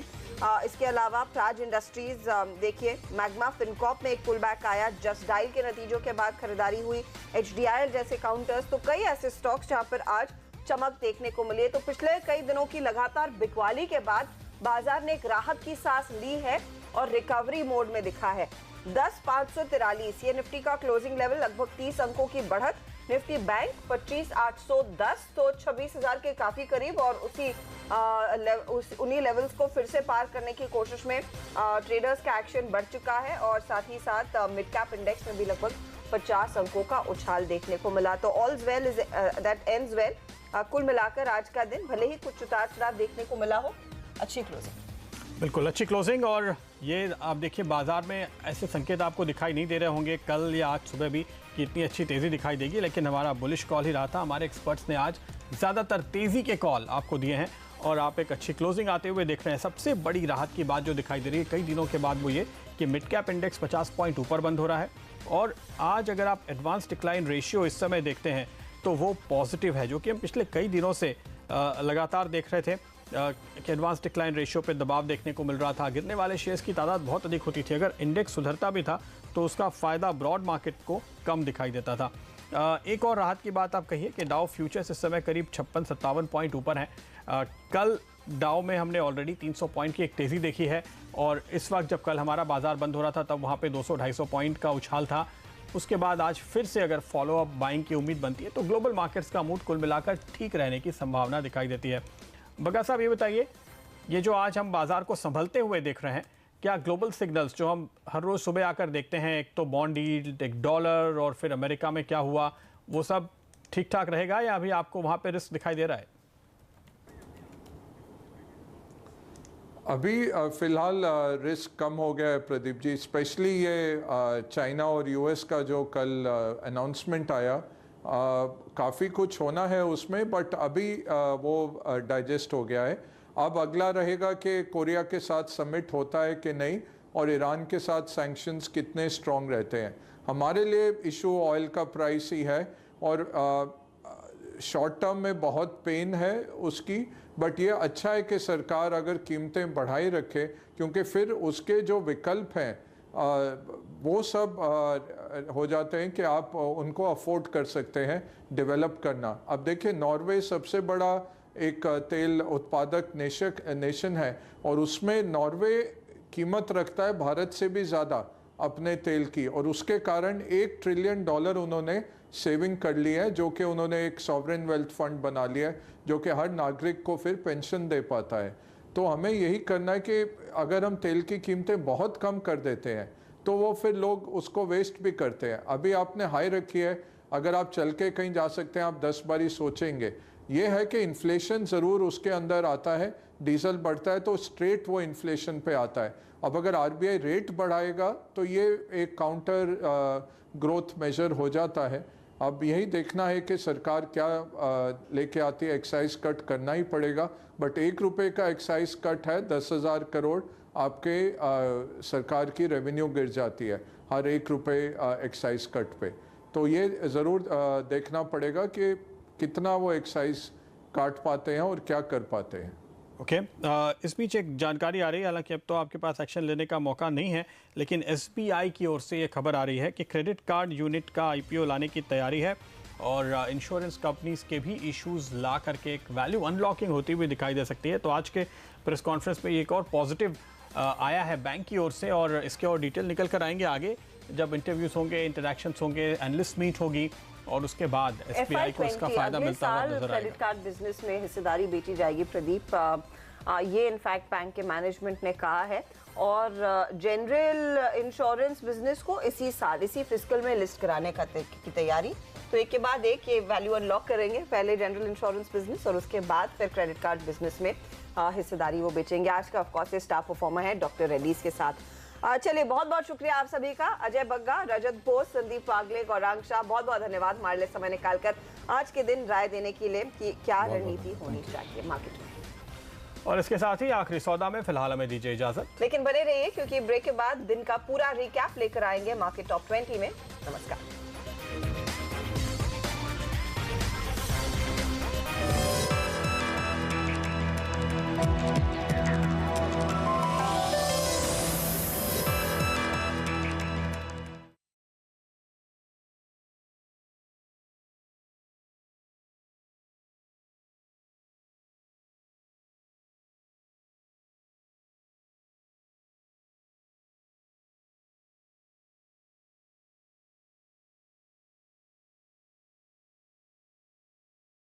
इसके अलावा प्राज इंडस्ट्रीज देखिए, मैग्मा फिनकॉप में एक पुल बैक आया, जस्ट डायल के नतीजों के बाद खरीदारी हुई, HDIL जैसे काउंटर्स, तो कई ऐसे स्टॉक्स जहां पर आज चमक देखने को मिली है। तो पिछले कई दिनों की लगातार बिकवाली के बाद बाजार ने एक राहत की सांस ली है और रिकवरी मोड में दिखा है। 10,543 ये निफ्टी का क्लोजिंग लेवल, लगभग 30 अंकों की बढ़त। निफ्टी बैंक 25,810, तो 26,000 के काफी करीब और उन्हीं लेवल्स को फिर से पार करने की कोशिश में ट्रेडर्स का एक्शन बढ़ चुका है और साथ ही साथ मिड कैप इंडेक्स में भी लगभग 50 अंकों का उछाल देखने को मिला। तो all's well is that ends well. कुल मिलाकर आज का दिन भले ही कुछ उतार चढ़ाव देखने को मिला हो, अच्छी क्लोजिंग, बिल्कुल अच्छी क्लोजिंग। और ये आप देखिए बाजार में ऐसे संकेत आपको दिखाई नहीं दे रहे होंगे कल या आज सुबह भी कि इतनी अच्छी तेज़ी दिखाई देगी, लेकिन हमारा बुलिश कॉल ही रहा था। हमारे एक्सपर्ट्स ने आज ज़्यादातर तेज़ी के कॉल आपको दिए हैं और आप एक अच्छी क्लोजिंग आते हुए देख रहे हैं। सबसे बड़ी राहत की बात जो दिखाई दे रही है कई दिनों के बाद वो ये कि मिड कैप इंडेक्स 50 पॉइंट ऊपर बंद हो रहा है और आज अगर आप एडवांस डिक्लाइन रेशियो इस समय देखते हैं तो वो पॉजिटिव है, जो कि हम पिछले कई दिनों से लगातार देख रहे थे कि एडवांस डिक्लाइन रेशियो पे दबाव देखने को मिल रहा था। गिरने वाले शेयर्स की तादाद बहुत अधिक होती थी, अगर इंडेक्स सुधरता भी था तो उसका फ़ायदा ब्रॉड मार्केट को कम दिखाई देता था। एक और राहत की बात आप कहिए कि डाउ फ्यूचर्स इस समय करीब 56-57 पॉइंट ऊपर हैं। कल डाउ में हमने ऑलरेडी 300 पॉइंट की एक तेज़ी देखी है और इस वक्त जब कल हमारा बाजार बंद हो रहा था तब वहाँ पे 200-250 पॉइंट का उछाल था। उसके बाद आज फिर से अगर फॉलोअप बाइंग की उम्मीद बनती है तो ग्लोबल मार्केट्स का मूड कुल मिलाकर ठीक रहने की संभावना दिखाई देती है। बगा साहब ये बताइए, ये जो आज हम बाजार को संभलते हुए देख रहे हैं, क्या ग्लोबल सिग्नल्स जो हम हर रोज़ सुबह आकर देखते हैं, एक तो बॉन्ड यील्ड, एक डॉलर और फिर अमेरिका में क्या हुआ, वो सब ठीक ठाक रहेगा या अभी आपको वहाँ पे रिस्क दिखाई दे रहा है? अभी फ़िलहाल रिस्क कम हो गया है प्रदीप जी, स्पेशली ये चाइना और यूएस का जो कल अनाउंसमेंट आया, काफ़ी कुछ होना है उसमें, बट अभी वो डाइजेस्ट हो गया है। अब अगला रहेगा कि कोरिया के साथ समिट होता है कि नहीं और ईरान के साथ सैंक्शंस कितने स्ट्रॉन्ग रहते हैं। हमारे लिए इशू ऑयल का प्राइस ही है और शॉर्ट टर्म में बहुत पेन है उसकी, बट ये अच्छा है कि सरकार अगर कीमतें बढ़ाई रखे, क्योंकि फिर उसके जो विकल्प हैं वो सब हो जाते हैं कि आप उनको अफोर्ड कर सकते हैं डेवलप करना। अब देखिए नॉर्वे सबसे बड़ा एक तेल उत्पादक नेशन है और उसमें नॉर्वे कीमत रखता है भारत से भी ज़्यादा अपने तेल की, और उसके कारण $1 ट्रिलियन उन्होंने सेविंग कर ली है, जो कि उन्होंने एक सॉवरेन वेल्थ फंड बना लिया है जो कि हर नागरिक को फिर पेंशन दे पाता है। तो हमें यही करना है कि अगर हम तेल की कीमतें बहुत कम कर देते हैं तो वो फिर लोग उसको वेस्ट भी करते हैं। अभी आपने हाई रखी है, अगर आप चल के कहीं जा सकते हैं आप 10 बारी सोचेंगे। ये है कि इन्फ्लेशन ज़रूर उसके अंदर आता है, डीजल बढ़ता है तो स्ट्रेट वो इन्फ्लेशन पे आता है। अब अगर आरबीआई रेट बढ़ाएगा तो ये एक काउंटर ग्रोथ मेजर हो जाता है। अब यही देखना है कि सरकार क्या लेके आती है। एक्साइज कट करना ही पड़ेगा, बट 1 रुपये का एक्साइज कट है, 10,000 करोड़ आपके सरकार की रेवेन्यू गिर जाती है हर 1 रुपये एक्साइज कट पे। तो ये ज़रूर देखना पड़ेगा कि कितना वो एक्साइज काट पाते हैं और क्या कर पाते हैं। ओके, इस बीच एक जानकारी आ रही है, हालांकि अब तो आपके पास एक्शन लेने का मौका नहीं है, लेकिन एसबीआई की ओर से ये खबर आ रही है कि क्रेडिट कार्ड यूनिट का आईपीओ लाने की तैयारी है और इंश्योरेंस कंपनीज के भी इश्यूज ला करके एक वैल्यू अनलॉकिंग होती हुई दिखाई दे सकती है। तो आज के प्रेस कॉन्फ्रेंस में एक और पॉजिटिव आया है बैंक की ओर से और इसके और डिटेल निकल कर आएंगे आगे, जब इंटरव्यूज होंगे, इंटरेक्शंस होंगे, एनालिस्ट मीट होगी और उसके बाद एसबीआई को इसका फायदा मिलता हुआ नजर आएगा। क्रेडिट कार्ड बिजनेस में हिस्सेदारी बेची जाएगी प्रदीप, ये इनफैक्ट बैंक के मैनेजमेंट ने कहा है और जनरल इंश्योरेंस बिजनेस को इसी साल इसी फिस्कल में लिस्ट कराने की तैयारी। तो एक के बाद एक ये वैल्यू अनलॉक करेंगे, पहले जनरल इंश्योरेंस बिजनेस और उसके बाद फिर क्रेडिट कार्ड बिजनेस में हिस्सेदारी वो बेचेंगे। आज का ऑफकोर्स स्टाफ परफॉर्मर है डॉक्टर रेड्डीज के साथ। चलिए, बहुत बहुत शुक्रिया आप सभी का, अजय बग्गा, रजत बोस, संदीप पागले, गौरांग शाह, बहुत बहुत धन्यवाद हमारे लिए समय निकालकर आज के दिन राय देने के लिए कि क्या रणनीति होनी चाहिए मार्केट में। और इसके साथ ही आखिरी सौदा में फिलहाल हमें दीजिए इजाजत, लेकिन बने रहिए क्योंकि ब्रेक के बाद दिन का पूरा रिकैप लेकर आएंगे मार्केट टॉप 20 में। नमस्कार।